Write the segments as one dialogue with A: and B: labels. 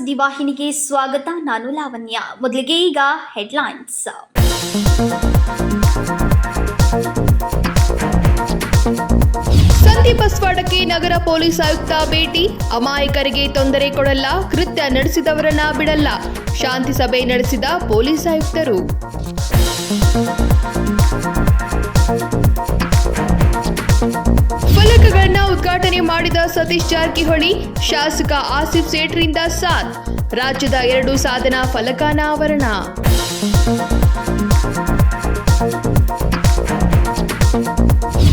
A: ಸುದ್ದಿವಾಹಿನಿಗೆ ಸ್ವಾಗತ. ನಾನು ಲಾವಣ್ಯ. ಮೊದಲಿಗೆ ಈಗ ಹೆಡ್ಲೈನ್ಸ್.
B: ಸಂತಿ ಬಸ್ವಾಡಕ್ಕೆ ನಗರ ಪೊಲೀಸ್ ಆಯುಕ್ತ ಭೇಟಿ. ಅಮಾಯಕರಿಗೆ ತೊಂದರೆ ಕೊಡಲ್ಲ, ಕೃತ್ಯ ನಡೆಸಿದವರನ್ನ ಬಿಡಲ್ಲ. ಶಾಂತಿ ಸಭೆ ನಡೆಸಿದ ಪೊಲೀಸ್ ಆಯುಕ್ತರು. ಫಲಕಗಳನ್ನು ಉದ್ಘಾಟನೆ ಮಾಡಿದ ಸತೀಶ್ ಜಾರಕಿಹೊಳಿ. ಶಾಸಕ ಆಸಿಫ್ ಸೇಠ್ರಿಂದ ಸಾಥ್. ರಾಜ್ಯದ 2 ಸಾಧನಾ ಫಲಕ ಅನಾವರಣ.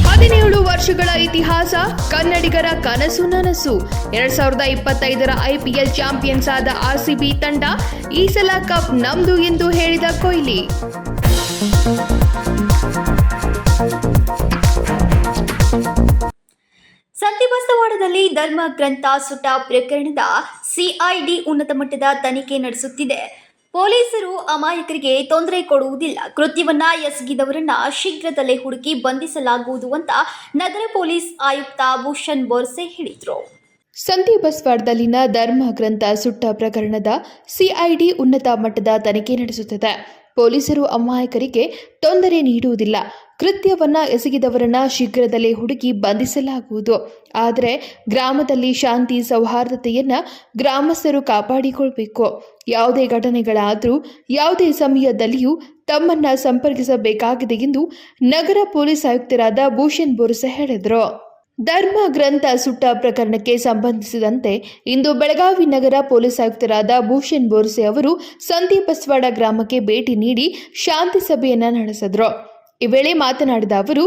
B: 17 ವರ್ಷಗಳ ಇತಿಹಾಸ, ಕನ್ನಡಿಗರ ಕನಸು ನನಸು. 2025ರ ಐಪಿಎಲ್ ಚಾಂಪಿಯನ್ಸ್ ಆದ ಆರ್ಸಿಬಿ ತಂಡ. ಈ ಸಲ ಕಪ್ ನಮ್ದು ಎಂದು ಹೇಳಿದ ಕೊಹ್ಲಿ.
A: ಸಂತಿ ಬಸ್ತವಾಡದಲ್ಲಿ ಧರ್ಮ ಗ್ರಂಥ ಸುಟ್ಟ ಪ್ರಕರಣದ ಸಿಐಡಿ ಉನ್ನತ ಮಟ್ಟದ ತನಿಖೆ ನಡೆಸುತ್ತಿದೆ. ಪೊಲೀಸರು ಅಮಾಯಕರಿಗೆ ತೊಂದರೆ ಕೊಡುವುದಿಲ್ಲ, ಕೃತ್ಯವನ್ನ ಎಸಗಿದವರನ್ನ ಶೀಘ್ರದಲ್ಲೇ ಹುಡುಕಿ ಬಂಧಿಸಲಾಗುವುದು ಅಂತ ನಗರ ಪೊಲೀಸ್ ಆಯುಕ್ತ ಭೂಷಣ್ ಬೋರ್ಸೆ ಹೇಳಿದರು.
B: ಸಂತಿ ಬಸ್ವಾಡದಲ್ಲಿನ ಧರ್ಮ ಗ್ರಂಥ ಸುಟ್ಟ ಪ್ರಕರಣದ ಸಿಐಡಿ ಉನ್ನತ ಮಟ್ಟದ ತನಿಖೆ ನಡೆಸುತ್ತಿದೆ. ಪೊಲೀಸರು ಅಮಾಯಕರಿಗೆ ತೊಂದರೆ ನೀಡುವುದಿಲ್ಲ, ಕೃತ್ಯವನ್ನ ಎಸಗಿದವರನ್ನ ಶೀಘ್ರದಲ್ಲೇ ಹುಡುಕಿ ಬಂಧಿಸಲಾಗುವುದು. ಆದರೆ ಗ್ರಾಮದಲ್ಲಿ ಶಾಂತಿ ಸೌಹಾರ್ದತೆಯನ್ನ ಗ್ರಾಮಸ್ಥರು ಕಾಪಾಡಿಕೊಳ್ಬೇಕು. ಯಾವುದೇ ಘಟನೆಗಳಾದರೂ ಯಾವುದೇ ಸಮಯದಲ್ಲಿಯೂ ತಮ್ಮನ್ನ ಸಂಪರ್ಕಿಸಬೇಕಾಗಿದೆ ಎಂದು ನಗರ ಪೊಲೀಸ್ ಆಯುಕ್ತರಾದ ಭೂಷಣ್ ಬೋರ್ಸೆ ಹೇಳಿದರು. ಧರ್ಮ ಗ್ರಂಥ ಸುಟ್ಟ ಪ್ರಕರಣಕ್ಕೆ ಸಂಬಂಧಿಸಿದಂತೆ ಇಂದು ಬೆಳಗಾವಿ ನಗರ ಪೊಲೀಸ್ ಆಯುಕ್ತರಾದ ಭೂಷಣ್ ಬೋರ್ಸೆ ಅವರು ಸಂತಿ ಬಸ್ವಾಡ ಗ್ರಾಮಕ್ಕೆ ಭೇಟಿ ನೀಡಿ ಶಾಂತಿ ಸಭೆಯನ್ನ ನಡೆಸಿದರು. ಈ ವೇಳೆ ಮಾತನಾಡಿದ ಅವರು,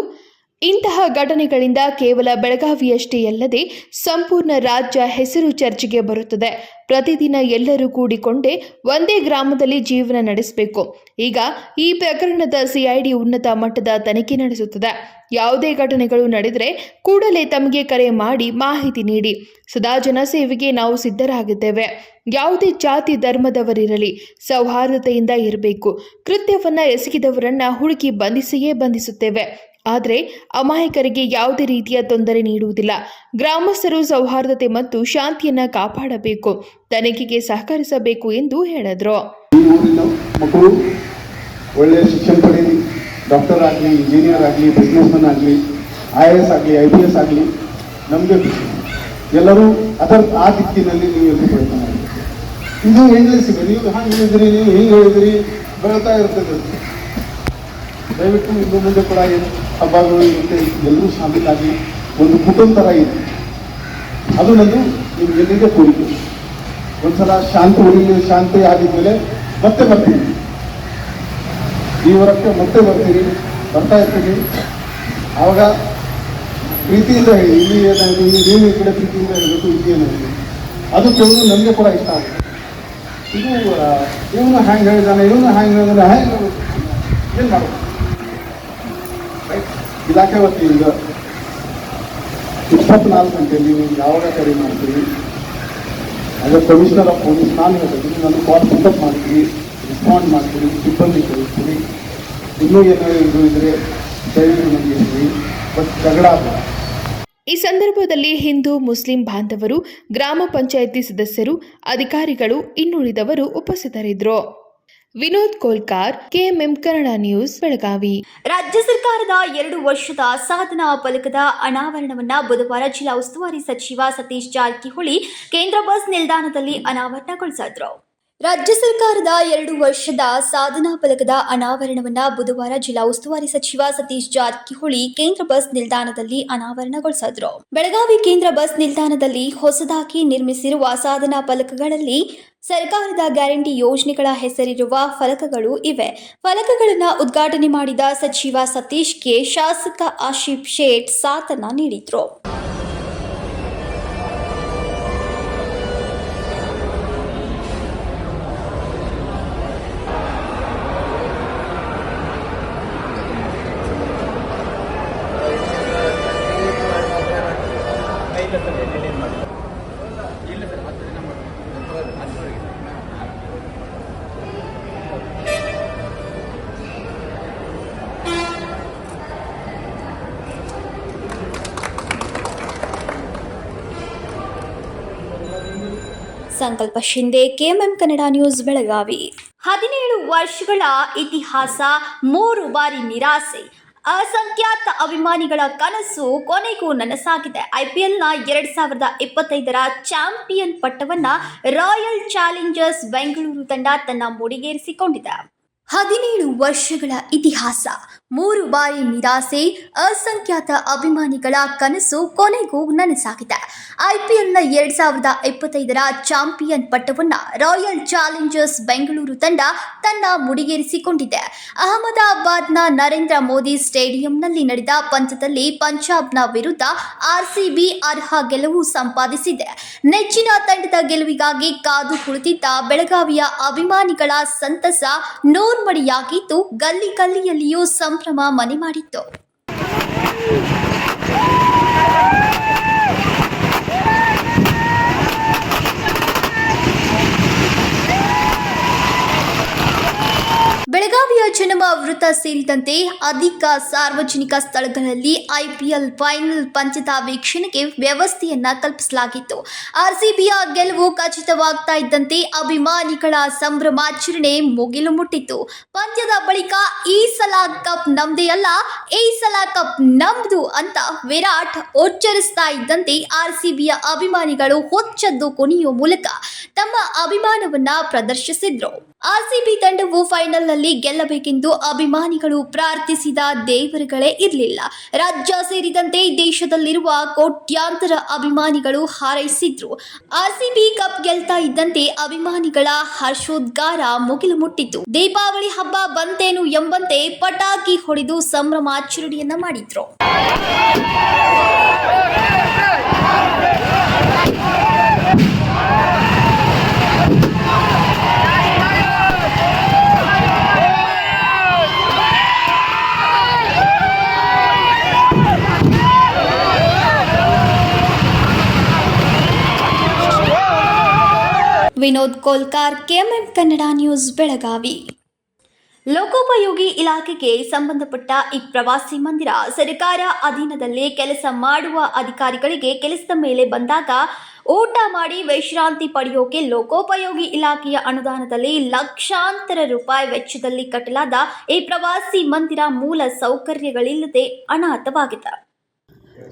B: ಇಂತಹ ಘಟನೆಗಳಿಂದ ಕೇವಲ ಬೆಳಗಾವಿಯಷ್ಟೇ ಅಲ್ಲದೆ ಸಂಪೂರ್ಣ ರಾಜ್ಯ ಹೆಸರು ಚರ್ಚೆಗೆ ಬರುತ್ತದೆ. ಪ್ರತಿದಿನ ಎಲ್ಲರೂ ಕೂಡಿಕೊಂಡೇ ಒಂದೇ ಗ್ರಾಮದಲ್ಲಿ ಜೀವನ ನಡೆಸಬೇಕು. ಈಗ ಈ ಪ್ರಕರಣದ ಸಿಐಡಿ ಉನ್ನತ ಮಟ್ಟದ ತನಿಖೆ ನಡೆಸುತ್ತದೆ. ಯಾವುದೇ ಘಟನೆಗಳು ನಡೆದರೆ ಕೂಡಲೇ ತಮಗೆ ಕರೆ ಮಾಡಿ ಮಾಹಿತಿ ನೀಡಿ. ಸದಾ ಜನಸೇವೆಗೆ ನಾವು ಸಿದ್ಧರಾಗಿದ್ದೇವೆ. ಯಾವುದೇ ಜಾತಿ ಧರ್ಮದವರಿರಲಿ ಸೌಹಾರ್ದತೆಯಿಂದ ಇರಬೇಕು. ಕೃತ್ಯವನ್ನ ಎಸಗಿದವರನ್ನ ಹುಡುಕಿ ಬಂಧಿಸಿಯೇ ಬಂಧಿಸುತ್ತೇವೆ. ಆದರೆ ಅಮಾಯಕರಿಗೆ ಯಾವುದೇ ರೀತಿಯ ತೊಂದರೆ ನೀಡುವುದಿಲ್ಲ. ಗ್ರಾಮಸ್ಥರು ಸೌಹಾರ್ದತೆ ಮತ್ತು ಶಾಂತಿಯನ್ನ ಕಾಪಾಡಬೇಕು, ತನಿಖೆಗೆ ಸಹಕರಿಸಬೇಕು ಎಂದು ಹೇಳಿದರು.
C: ಮಕ್ಕಳು ಒಳ್ಳೆಯ ಶಿಕ್ಷಣ ಪಡೆಯಲಿ, ಡಾಕ್ಟರ್ ಆಗಲಿ, ಇಂಜಿನಿಯರ್ ಆಗಲಿ, ಬಿಸ್ನೆಸ್ ಮನ್ ಆಗಲಿ, IAS ಆಗಲಿ, IPS ಆಗಲಿ, ನಮಗೆ ಎಲ್ಲರೂ ಆ ದಿಕ್ಕಿನಲ್ಲಿ ನೀವು ಎಲ್ಲರೂ ಪ್ರಯತ್ನ ಮಾಡಿ. ಇದು ಹೆಂಗಲಿಸಿದೆ, ನೀವು ಹಂಗೆ ಹೇಳಿದ್ರಿ, ನೀವು ಹಿಂಗೆ ಹೇಳಿದ್ರಿ, ಬೆಳ್ತಾ ಇರ್ತದೆ. ದಯವಿಟ್ಟು ಇನ್ನು ಮುಂದೆ ಕೂಡ ಏನು ಹಬ್ಬಗಳು ಇರುತ್ತೆ, ಎಲ್ಲರೂ ಶಾಮಿಲಾಗಿ ಒಂದು ಕುಟುಂಬ ಥರ ಇದೆ. ಅದು ನಂದು ನಿಮ್ಗೆ ಎಲ್ಲಿದೆ ಕೋರಿಕೆ. ಒಂದ್ಸಲ ಶಾಂತಿ ಆಗಿದ್ಮೇಲೆ ಮತ್ತೆ ಬರ್ತೀನಿ, ಈ ವರಕ್ಕೆ ಮತ್ತೆ ಬರ್ತಾ ಇರ್ತೀನಿ. ಆವಾಗ ಪ್ರೀತಿಯಿಂದ ಹೇಳಿ, ಇಲ್ಲಿ ಏನಾಗಿದೆ, ನೀವು ಈ ಕಡೆ ಪ್ರೀತಿಯಿಂದ ಹೇಳಬೇಕು, ಇಲ್ಲಿ ಏನಾಗಿದೆ ಅದು ಕೇಳೋದು ನನಗೆ ಕೂಡ ಇಷ್ಟ ಆಗುತ್ತೆ. ಇದು ಇವನು ಹ್ಯಾಂಗೆ ಹೇಳಿದಾನೆ, ಇವನು ಹ್ಯಾಂಗೆ ಹೇಳಿದಾನೆ, ಏನು ಮಾಡಬೇಕು. ಇಲಾಖೆ ವತಿಯಿಂದ 24 ಗಂಟೆಯಲ್ಲಿ ನೀವು ಯಾವಾಗ ಕರೆ ಮಾಡ್ತೀರಿ, as A commissioner of police ನಾನು ಹೇಳ್ತೀನಿ, ನಾನು ಕಾಲ್ ಪಿಕಪ್ ಮಾಡ್ತೀವಿ, ರೆಸ್ಪಾಂಡ್ ಮಾಡ್ತೀವಿ, ಸಿಬ್ಬಂದಿ ಕಳಿಸ್ತೀವಿ. ಇನ್ನೂ ಏನಾದರೂ ಇದ್ರೆ ದಯವಿಟ್ಟು ನನಗೆ ಹೇಳಿ, ಬಟ್ ಜಗಳ ಆಗಲ್ಲ.
B: ಈ ಸಂದರ್ಭದಲ್ಲಿ ಹಿಂದೂ ಮುಸ್ಲಿಂ ಬಾಂಧವರು, ಗ್ರಾಮ ಪಂಚಾಯಿತಿ ಸದಸ್ಯರು, ಅಧಿಕಾರಿಗಳು, ಇನ್ನುಳಿದವರು ಉಪಸ್ಥಿತರಿದ್ದರು. Vinod Kolkar, KMM Kannada news, Belagavi.
A: ರಾಜ್ಯ ಸರ್ಕಾರದ 2 ವರ್ಷದ ಸಾಧನಾ ಫಲಕದ ಅನಾವರಣವನ್ನ ಬುಧವಾರ ಜಿಲ್ಲಾ ಉಸ್ತುವಾರಿ ಸಚಿವ ಸತೀಶ್ ಜಾರಕಿಹೊಳಿ ಕೇಂದ್ರ ಬಸ್ ನಿಲ್ದಾಣದಲ್ಲಿ ಅನಾವರಣಗೊಳಿಸಿದರು. ರಾಜ್ಯ ಸರ್ಕಾರದ 2 ವರ್ಷದ ಸಾಧನಾ ಫಲಕದ ಅನಾವರಣವನ್ನ ಬುಧವಾರ ಜಿಲ್ಲಾ ಉಸ್ತುವಾರಿ ಸಚಿವ ಸತೀಶ್ ಜಾರಕಿಹೊಳಿ ಕೇಂದ್ರ ಬಸ್ ನಿಲ್ದಾಣದಲ್ಲಿ ಅನಾವರಣಗೊಳಿಸಿದರು. ಬೆಳಗಾವಿ ಕೇಂದ್ರ ಬಸ್ ನಿಲ್ದಾಣದಲ್ಲಿ ಹೊಸದಾಗಿ ನಿರ್ಮಿಸಿರುವ ಸಾಧನಾ ಫಲಕಗಳಲ್ಲಿ ಸರ್ಕಾರದ ಗ್ಯಾರಂಟಿ ಯೋಜನೆಗಳ ಹೆಸರಿರುವ ಫಲಕಗಳು ಇವೆ. ಫಲಕಗಳನ್ನು ಉದ್ಘಾಟನೆ ಮಾಡಿದ ಸಚಿವ ಸತೀಶ್ಗೆ ಶಾಸಕ ಆಸಿಫ್ ಶೇಠ್ ಸಾಥನ್ನ ನೀಡಿದ್ರು. ಸಂಕಲ್ಪ ಶಿಂದೆ, ಕೆಎಂಎಂ ಕನ್ನಡ ನ್ಯೂಸ್, ಬೆಳಗಾವಿ. 17 ವರ್ಷಗಳ ಇತಿಹಾಸ, 3 ಬಾರಿ ನಿರಾಸೆ, ಅಸಂಖ್ಯಾತ ಅಭಿಮಾನಿಗಳ ಕನಸು ಕೊನೆಗೂ ನನಸಾಗಿದೆ. ಐಪಿಎಲ್ನ 2025ರ ಚಾಂಪಿಯನ್ ಪಟ್ಟವನ್ನ ರಾಯಲ್ ಚಾಲೆಂಜರ್ಸ್ ಬೆಂಗಳೂರು ತಂಡ ತನ್ನ ಮುಡಿಗೇರಿಸಿಕೊಂಡಿದೆ. 17 ವರ್ಷಗಳ ಇತಿಹಾಸ, 3 ಬಾರಿ ನಿರಾಸೆ, ಅಸಂಖ್ಯಾತ ಅಭಿಮಾನಿಗಳ ಕನಸು ಕೊನೆಗೂ ನನಸಾಗಿದೆ. ಐಪಿಎಲ್ನ 2025ರ ಚಾಂಪಿಯನ್ ಪಟ್ಟವನ್ನ ರಾಯಲ್ ಚಾಲೆಂಜರ್ಸ್ ಬೆಂಗಳೂರು ತಂಡ ತನ್ನ ಮುಡಿಗೇರಿಸಿಕೊಂಡಿದೆ. ಅಹಮದಾಬಾದ್ನ ನರೇಂದ್ರ ಮೋದಿ ಸ್ಟೇಡಿಯಂನಲ್ಲಿ ನಡೆದ ಪಂದ್ಯದಲ್ಲಿ ಪಂಜಾಬ್ನ ವಿರುದ್ಧ ಆರ್ಸಿಬಿ ಅರ್ಹ ಗೆಲುವು ಸಂಪಾದಿಸಿದೆ. ನೆಚ್ಚಿನ ತಂಡದ ಗೆಲುವಿಗಾಗಿ ಕಾದು ಕುಳಿತಿದ್ದ ಬೆಳಗಾವಿಯ ಅಭಿಮಾನಿಗಳ ಸಂತಸ ನೂರ್ಮಡಿಯಾಗಿದ್ದು, ಗಲ್ಲಿ ಗಲ್ಲಿಯಲ್ಲಿಯೂ ಸಂಭ್ರಮ ಮನೆ ಮಾಡಿತ್ತು. ಬೆಳಗಾವಿಯ ಜನಮ ವೃತ್ತ ಸೇರಿದಂತೆ ಅಧಿಕ ಸಾರ್ವಜನಿಕ ಸ್ಥಳಗಳಲ್ಲಿ ಐಪಿಎಲ್ ಫೈನಲ್ ಪಂದ್ಯದ ವೀಕ್ಷಣೆಗೆ ವ್ಯವಸ್ಥೆಯನ್ನ ಕಲ್ಪಿಸಲಾಗಿತ್ತು. ಆರ್ಸಿಬಿಯ ಗೆಲುವು ಖಚಿತವಾಗ್ತಾ ಇದ್ದಂತೆ ಅಭಿಮಾನಿಗಳ ಸಂಭ್ರಮಾಚರಣೆ ಮುಗಿಲು ಮುಟ್ಟಿತ್ತು. ಪಂದ್ಯದ ಬಳಿಕ ಈ ಸಲ ಕಪ್ ನಮ್ದೇ ಅಲ್ಲ, ಈ ಸಲ ಕಪ್ ನಮ್ದು ಅಂತ ವಿರಾಟ್ ಉಚ್ಚರಿಸ್ತಾ ಇದ್ದಂತೆ ಆರ್ಸಿಬಿಯ ಅಭಿಮಾನಿಗಳು ಹೊಚ್ಚದ್ದು ಕುಣಿಯುವ ಮೂಲಕ ತಮ್ಮ ಅಭಿಮಾನವನ್ನ ಪ್ರದರ್ಶಿಸಿದ್ರು. ಆರ್ಸಿಬಿ ತಂಡವು ಫೈನಲ್ನಲ್ಲಿ ಗೆಲ್ಲಬೇಕೆಂದು ಅಭಿಮಾನಿಗಳು ಪ್ರಾರ್ಥಿಸಿದ ದೇವರುಗಳೇ ಇರಲಿಲ್ಲ. ರಾಜ್ಯ ಸೇರಿದಂತೆ ದೇಶದಲ್ಲಿರುವ ಕೋಟ್ಯಾಂತರ ಅಭಿಮಾನಿಗಳು ಹಾರೈಸಿದ್ರು. ಆರ್ಸಿಬಿ ಕಪ್ ಗೆಲ್ತಾ ಇದ್ದಂತೆ ಅಭಿಮಾನಿಗಳ ಹರ್ಷೋದ್ಗಾರ ಮುಗಿಲು ಮುಟ್ಟಿತ್ತು. ದೀಪಾವಳಿ ಹಬ್ಬ ಬಂತೇನು ಎಂಬಂತೆ ಪಟಾಕಿ ಹೊಡೆದು ಸಂಭ್ರಮಾಚರಣೆಯನ್ನ ಮಾಡಿದ್ರು. Vinod Kolkar, KMM Kannada news, Belagavi. ಲೋಕೋಪಯೋಗಿ ಇಲಾಖೆಗೆ ಸಂಬಂಧಪಟ್ಟ ಈ ಪ್ರವಾಸಿ ಮಂದಿರ ಸರ್ಕಾರ ಅಧೀನದಲ್ಲಿ ಕೆಲಸ ಮಾಡುವ ಅಧಿಕಾರಿಗಳಿಗೆ ಕೆಲಸದ ಮೇಲೆ ಬಂದಾಗ ಊಟ ಮಾಡಿ ವಿಶ್ರಾಂತಿ ಪಡೆಯೋಕೆ ಲೋಕೋಪಯೋಗಿ ಇಲಾಖೆಯ ಅನುದಾನದಲ್ಲಿ ಲಕ್ಷಾಂತರ ರೂಪಾಯಿ ವೆಚ್ಚದಲ್ಲಿ ಕಟ್ಟಲಾದ ಈ ಪ್ರವಾಸಿ ಮಂದಿರ ಮೂಲ ಸೌಕರ್ಯಗಳಿಲ್ಲದೆ ಅನಾಥವಾಗಿದೆ.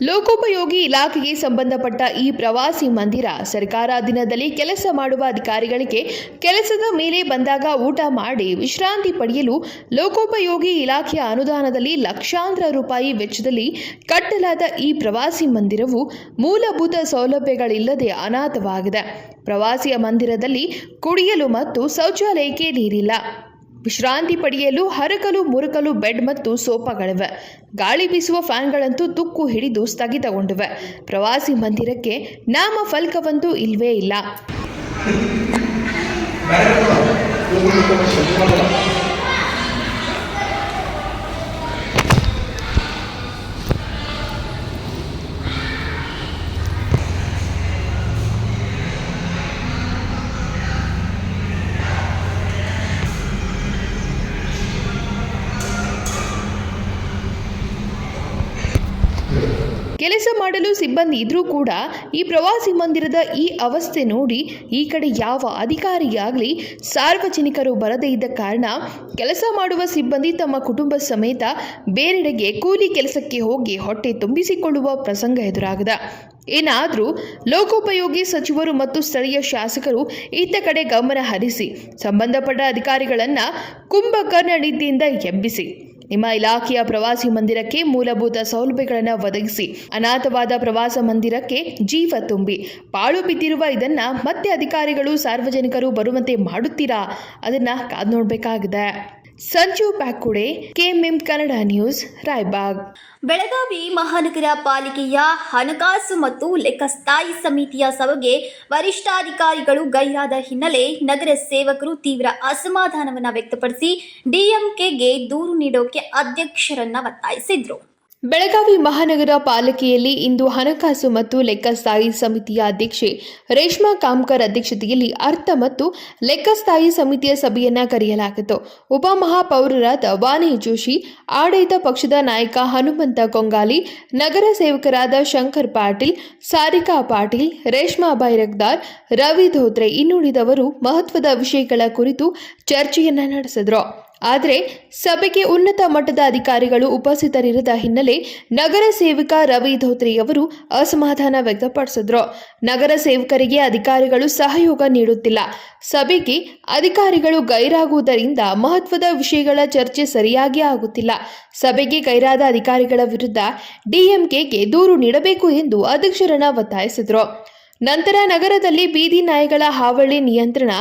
B: ಲೋಕೋಪಯೋಗಿ ಇಲಾಖೆಗೆ ಸಂಬಂಧಪಟ್ಟ ಈ ಪ್ರವಾಸಿ ಮಂದಿರ ಸರ್ಕಾರ ಅಧೀನದಲ್ಲಿ ಕೆಲಸ ಮಾಡುವ ಅಧಿಕಾರಿಗಳಿಗೆ ಕೆಲಸದ ಮೇಲೆ ಬಂದಾಗ ಊಟ ಮಾಡಿ ವಿಶ್ರಾಂತಿ ಪಡೆಯಲು ಲೋಕೋಪಯೋಗಿ ಇಲಾಖೆಯ ಅನುದಾನದಲ್ಲಿ ಲಕ್ಷಾಂತರ ರೂಪಾಯಿ ವೆಚ್ಚದಲ್ಲಿ ಕಟ್ಟಲಾದ ಈ ಪ್ರವಾಸಿ ಮಂದಿರವು ಮೂಲಭೂತ ಸೌಲಭ್ಯಗಳಿಲ್ಲದೆ ಅನಾಥವಾಗಿದೆ. ಪ್ರವಾಸಿಯ ಮಂದಿರದಲ್ಲಿ ಕುಡಿಯಲು ಮತ್ತು ಶೌಚಾಲಯಕ್ಕೆ ನೀರಿಲ್ಲ. ವಿಶ್ರಾಂತಿ ಪಡೆಯಲು ಹರಕಲು ಮುರುಕಲು ಬೆಡ್ ಮತ್ತು ಸೋಫಾಗಳಿವೆ. ಗಾಳಿ ಬೀಸುವ ಫ್ಯಾನ್ಗಳಂತೂ ತುಕ್ಕು ಹಿಡಿದು ಸ್ಥಗಿತಗೊಂಡಿವೆ. ಪ್ರವಾಸಿ ಮಂದಿರಕ್ಕೆ ನಾಮಫಲಕವಂತೂ ಇಲ್ವೇ ಇಲ್ಲ. ಕೆಲಸ ಮಾಡಲು ಸಿಬ್ಬಂದಿ ಇದ್ರೂ ಕೂಡ ಈ ಪ್ರವಾಸಿ ಮಂದಿರದ ಈ ಅವಸ್ಥೆ ನೋಡಿ ಈ ಕಡೆ ಯಾವ ಅಧಿಕಾರಿಯಾಗಲಿ ಸಾರ್ವಜನಿಕರು ಬರದೇ ಇದ್ದ ಕಾರಣ ಕೆಲಸ ಮಾಡುವ ಸಿಬ್ಬಂದಿ ತಮ್ಮ ಕುಟುಂಬ ಸಮೇತ ಬೇರೆಡೆಗೆ ಕೂಲಿ ಕೆಲಸಕ್ಕೆ ಹೋಗಿ ಹೊಟ್ಟೆ ತುಂಬಿಸಿಕೊಳ್ಳುವ ಪ್ರಸಂಗ ಎದುರಾಗಿದೆ. ಏನಾದರೂ ಲೋಕೋಪಯೋಗಿ ಸಚಿವರು ಮತ್ತು ಸ್ಥಳೀಯ ಶಾಸಕರು ಇತ್ತ ಕಡೆ ಗಮನ ಹರಿಸಿ ಸಂಬಂಧಪಟ್ಟ ಅಧಿಕಾರಿಗಳನ್ನು ಕುಂಭಕರ್ಣ ನೀತಿಯಿಂದ ಎಬ್ಬಿಸಿ ನಿಮ್ಮ ಇಲಾಖೆಯ ಪ್ರವಾಸಿ ಮಂದಿರಕ್ಕೆ ಮೂಲಭೂತ ಸೌಲಭ್ಯಗಳನ್ನು ಒದಗಿಸಿ ಅನಾಥವಾದ ಪ್ರವಾಸ ಮಂದಿರಕ್ಕೆ ಜೀವ ತುಂಬಿ ಪಾಳು ಬಿದ್ದಿರುವ ಇದನ್ನ ಮತ್ತೆ ಅಧಿಕಾರಿಗಳು ಸಾರ್ವಜನಿಕರು ಬರುವಂತೆ ಮಾಡುತ್ತೀರಾ? ಅದನ್ನ ಕಾದು ನೋಡಬೇಕಾಗಿದೆ. Sanju Pakude, KMM Kannada news, Raybag.
A: ಬೆಳಗಾವಿ ಮಹಾನಗರ ಪಾಲಿಕೆಯ ಹಣಕಾಸು ಮತ್ತು ಲೆಕ್ಕ ಸ್ಥಾಯಿ ಸಮಿತಿಯ ಸಭೆಗೆ ವರಿಷ್ಠಾಧಿಕಾರಿಗಳು ಗೈರಾದ ಹಿನ್ನೆಲೆ ನಗರ ಸೇವಕರು ತೀವ್ರ ಅಸಮಾಧಾನವನ್ನು ವ್ಯಕ್ತಪಡಿಸಿ ಡಿಎಂಕೆಗೆ ದೂರು ನೀಡೋಕೆ ಅಧ್ಯಕ್ಷರನ್ನ ಒತ್ತಾಯಿಸಿದ್ರು.
B: ಬೆಳಗಾವಿ ಮಹಾನಗರ ಪಾಲಿಕೆಯಲ್ಲಿ ಇಂದು ಹಣಕಾಸು ಮತ್ತು ಲೆಕ್ಕಸ್ಥಾಯಿ ಸಮಿತಿಯ ಅಧ್ಯಕ್ಷೆ ರೇಷ್ಮಾ ಕಾಮ್ಕರ್ ಅಧ್ಯಕ್ಷತೆಯಲ್ಲಿ ಅರ್ಥ ಮತ್ತು ಲೆಕ್ಕಸ್ಥಾಯಿ ಸಮಿತಿಯ ಸಭೆಯನ್ನು ಕರೆಯಲಾಗಿತ್ತು. ಉಪಮಹಾಪೌರರಾದ ವಾಣಿ ಜೋಶಿ, ಆಡಳಿತ ಪಕ್ಷದ ನಾಯಕ ಹನುಮಂತ ಕೊಂಗಾಲಿ, ನಗರ ಸೇವಕರಾದ ಶಂಕರ್ ಪಾಟೀಲ್, ಸಾರಿಕಾ ಪಾಟೀಲ್, ರೇಷ್ಮಾ ಬೈರಕ್ದಾರ್, ರವಿ ಧೋತ್ರೆ ಇನ್ನುಳಿದವರು ಮಹತ್ವದ ವಿಷಯಗಳ ಕುರಿತು ಚರ್ಚೆಯನ್ನ ನಡೆಸಿದರು. ಆದರೆ ಸಭೆಗೆ ಉನ್ನತ ಮಟ್ಟದ ಅಧಿಕಾರಿಗಳು ಉಪಸ್ಥಿತರಿರದ ಹಿನ್ನೆಲೆ ನಗರ ಸೇವಕ ರವಿ ಧೋತ್ರೆಯವರು ಅಸಮಾಧಾನ ವ್ಯಕ್ತಪಡಿಸಿದರು. ನಗರ ಸೇವಕರಿಗೆ ಅಧಿಕಾರಿಗಳು ಸಹಯೋಗ ನೀಡುತ್ತಿಲ್ಲ, ಸಭೆಗೆ ಅಧಿಕಾರಿಗಳು ಗೈರಾಗುವುದರಿಂದ ಮಹತ್ವದ ವಿಷಯಗಳ ಚರ್ಚೆ ಸರಿಯಾಗಿ ಆಗುತ್ತಿಲ್ಲ, ಸಭೆಗೆ ಗೈರಾದ ಅಧಿಕಾರಿಗಳ ವಿರುದ್ಧ ಡಿಎಂಕೆಗೆ ದೂರು ನೀಡಬೇಕು ಎಂದು ಅಧ್ಯಕ್ಷರನ್ನ ಒತ್ತಾಯಿಸಿದರು. ನಂತರ ನಗರದಲ್ಲಿ ಬೀದಿ ನಾಯಿಗಳ ಹಾವಳಿ ನಿಯಂತ್ರಣ,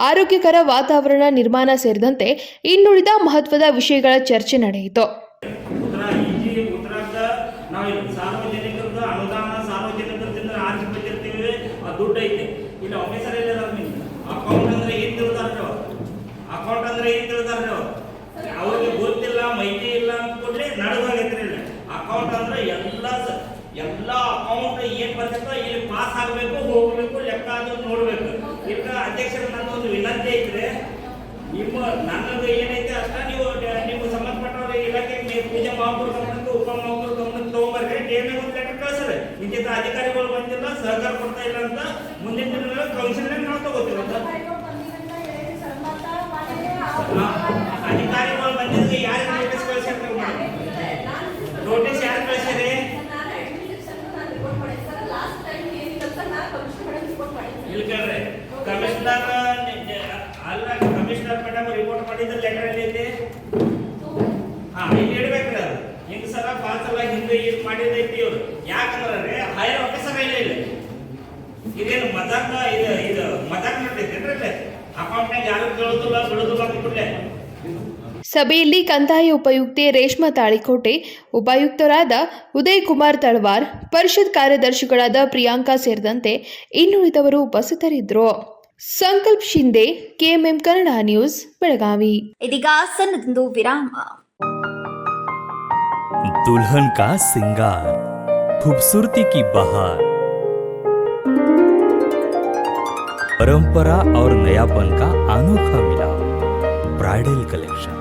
B: ಆರೋಗ್ಯಕರ ವಾತಾವರಣ ನಿರ್ಮಾಣ ಸೇರಿದಂತೆ ಇನ್ನುಳಿದ ಮಹತ್ವದ ವಿಷಯಗಳ ಚರ್ಚೆ ನಡೆಯಿತು.
D: ಸಾರ್ವಜನಿಕರದ ಅನುದಾನ ಸಾರ್ವಜನಿಕರಿಂದ ಆರ್ಜಿ ಬಂದಿರ್ತೀವಿ, ದುಡ್ಡು ಐತೆ. ಇಲ್ಲಿ ಆಫೀಸರ್ ಇಲ್ಲ, ಅಕೌಂಟ್ ಅಂದ್ರೆ ಏನ್ ತಿಳ್ದಾರ್ರಿ, ಅಕೌಂಟ್ ಅಂದ್ರೆ ಏನ್ ತಿಳ್ದಾರ್ರಿ, ಅವ್ರಿಗೆ ಗೊತ್ತಿಲ್ಲ, ಮಾಹಿತಿ ಇಲ್ಲ ಅಂದ್ಕೊಂಡ್ರೆ ನಡೆದೋಗೈತ್ರಿ. ಇಲ್ಲಿ ಅಕೌಂಟ್ ಅಂದ್ರೆ ಎಲ್ಲ ಅಕೌಂಟ್ ಏನ್ ಬರ್ತೈತೋ ಇಲ್ಲಿ ಪಾಸ್ ಆಗಬೇಕು, ಹೋಗಬೇಕು, ಲೆಕ್ಕ ಅದು ನೋಡ್ಬೇಕು. ಈಗ ಅಧ್ಯಕ್ಷರ ನನ್ನ ಒಂದು ವಿನಂತಿ ಐತ್ರಿ, ನನ್ನದು ಏನೈತೆ ಅಷ್ಟ ನೀವು ಸಂಬಂಧಪಟ್ಟವ್ರ ಇಲಾಖೆಗೆ ಪೂಜೆ ಮಹಾಪುರ ಗಮನಕ್ಕೆ, ಉಪಮಹಾಪುರ ಗಮನಕ್ಕೆ ತಗೊಂಡ್ಬರ್ರಿ. ಟಿಎಂಎ ಒಂದು ಲೆಟರ್ ಕಳಿಸ್ರಿ, ಇಂಥ ಅಧಿಕಾರಿಗಳು ಬಂದಿಲ್ಲ, ಸಹಕಾರ ಕೊಡ್ತಾ ಇಲ್ಲ ಅಂತ. ಮುಂದಿನ ದಿನಗಳಲ್ಲಿ ಕೌನ್ಸಿಲ್ನಾಗ ನಾವು ತಗೋತೀವಿ. ಅಧಿಕಾರಿಗಳು ಬಂದಿದ್ದಕ್ಕೆ ಯಾರಿಗೆ ನೋಟಿಸ್ ಕಳಿಸಿರ್ತೀವಿ ಮಾಡಿ, ನೋಟಿಸ್ ಯಾರು ಕಳಿಸಿರಿ? ಇಲ್ಲಿ ಕೇಳ್ರಿ, ಕಮಿಷನರ್ ಅಲ್ಲ, ಕಮಿಷನರ್ ಮೇಡಮ್ ರಿಪೋರ್ಟ್ ಮಾಡಿದ್ರೆ ಲೆಟರ್ ಎಲ್ಲಿ ಇಲ್ಲಿ ಇಡ್ಬೇಕ್ರಿ. ಅದು ಹಿಂಗ್ ಸಲ ಪಾಸ್ ಎಲ್ಲ ಹಿಂದೆ ಇದು ಮಾಡಿದೈತಿ ಇವ್ರು. ಯಾಕಂದ್ರೆ ಹೈಯರ್ ಆಫೀಸರ್ ಇಲ್ಲ. ಇದೇನು ಮಜಾಕ್, ಇದು ಮಜಾಕ್ ಮಾಡ್ತೈತಿ. ಅಕೌಂಟ್ನಾಗ ಯಾರು ಕೇಳೋದಿಲ್ಲ, ಬಿಡೋದಿಲ್ಲ ಅಂದ್ಬಿಟ್ರೆ.
B: ಸಭೆಯಲ್ಲಿ ಕಂದಾಯ ಉಪಯುಕ್ತೆ ರೇಷ್ಮಾ ತಾಳಿಕೋಟೆ, ಉಪಾಯುಕ್ತರಾದ ಉದಯ್ ಕುಮಾರ್ ತಳವಾರ್, ಪರಿಷತ್ ಕಾರ್ಯದರ್ಶಿಗಳಾದ ಪ್ರಿಯಾಂಕಾ ಸೇರಿದಂತೆ ಇನ್ನುಳಿದವರು ಉಪಸ್ಥಿತರಿದ್ದರು. Sankalp Shinde, KMM Kannada news, Belagavi.
A: ಇದೀಗ ಸಣ್ಣದೊಂದು ವಿರಾಮ.
E: दुल्हन का सिंगार, खूबसूरती की बहार, परंपरा और नयापन का अनोखा मिलाप, ब्राइडल कलेक्शन।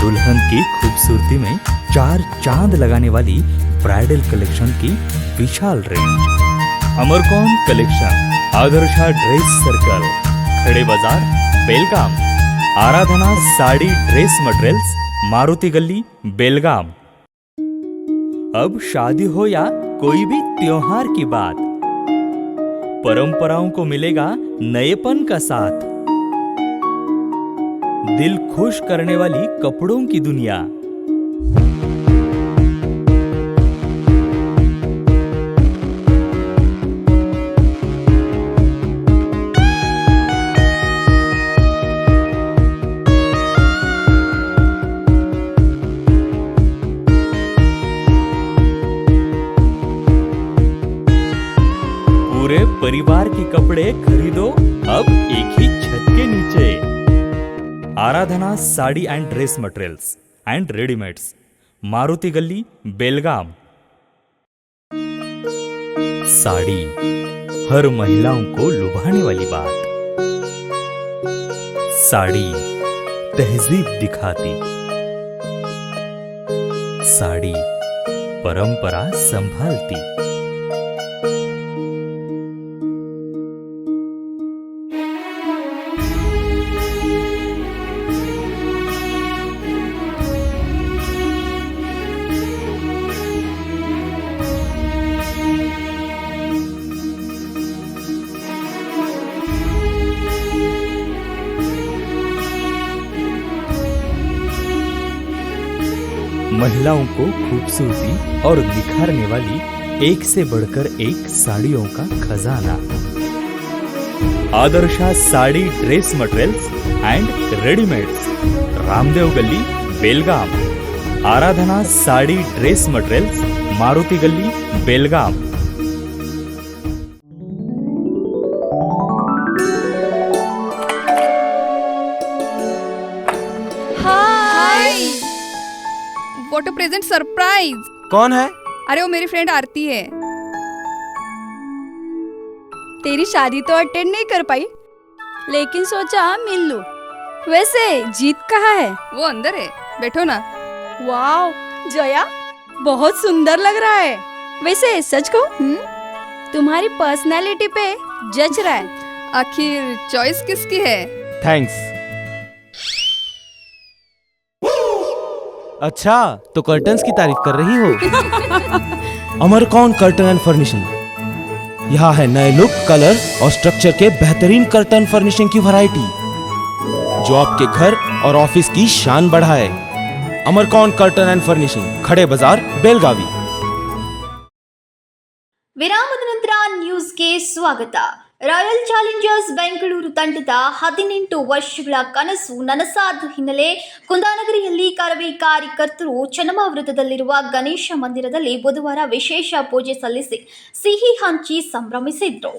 E: दुल्हन की खूबसूरती में चार चांद लगाने वाली ब्राइडल कलेक्शन की विशाल range. Amarkon collection, Adarsha dress circle, Khade Bazar, Belgaum. Aradhana sari dress materials, Maruti Galli, Belgaum. अब शादी हो या कोई भी त्योहार की बात, परंपराओं को मिलेगा नएपन का साथ। दिल खुश करने वाली कपड़ों की दुनिया। पूरे परिवार के कपड़े खरीदो अब एक ही छत के नीचे। Aradhana sari and dress materials and readymades, Maruti Galli, Belgaum. Sari हर महिलाओं को लुभाने वाली बात। साड़ी तहजीब दिखाती, साड़ी परंपरा संभालती। महिलाओं को खूबसूरती और निखारने वाली एक से बढ़कर एक साड़ियों का खजाना। Adarsha sari dress materials and readymades, Ramdev गली बेलगाम। Aradhana sari dress materials, Maruti Galli Belgaum.
F: Hi, what a present surprise.
G: कौन है?
F: अरे वो मेरी फ्रेंड आरती है। तेरी शादी तो अटेंड नहीं कर पाई, लेकिन सोचा मिल लूं। वैसे जीत कहाँ है? वो अंदर है, बैठो ना। वाओ जया, बहुत सुंदर लग रहा है। वैसे सच कहूं, तुम्हारी पर्सनालिटी पे जज रहा है। आखिर चॉइस किसकी है?
G: थैंक्स। अच्छा, तो कर्टन्स की तारीफ कर रही हो? अमरकौन कर्टन एंड फर्निशिंग। यहाँ है नए लुक, कलर और स्ट्रक्चर के बेहतरीन कर्टन फर्निशिंग की वैरायटी, जो आपके घर और ऑफिस की शान बढ़ाए। अमरकौन कर्टन एंड फर्निशिंग, खड़े बाजार, बेलगावी।
A: ವಿರಾಮದ ನಂತರ ನ್ಯೂಸ್ಗೆ ಸ್ವಾಗತ. ರಾಯಲ್ ಚಾಲೆಂಜರ್ಸ್ ಬೆಂಗಳೂರು ತಂಡದ 18 ವರ್ಷಗಳ ಕನಸು ನನಸಾದ ಹಿನ್ನೆಲೆ ಕುಂದಾನಗರಿಯಲ್ಲಿ ಕರವೇ ಕಾರ್ಯಕರ್ತರು ಚನ್ನಮಾವೃತದಲ್ಲಿರುವ ಗಣೇಶ ಮಂದಿರದಲ್ಲಿ ಬುಧವಾರ ವಿಶೇಷ ಪೂಜೆ ಸಲ್ಲಿಸಿ ಸಿಹಿ ಹಂಚಿ ಸಂಭ್ರಮಿಸಿದ್ರು.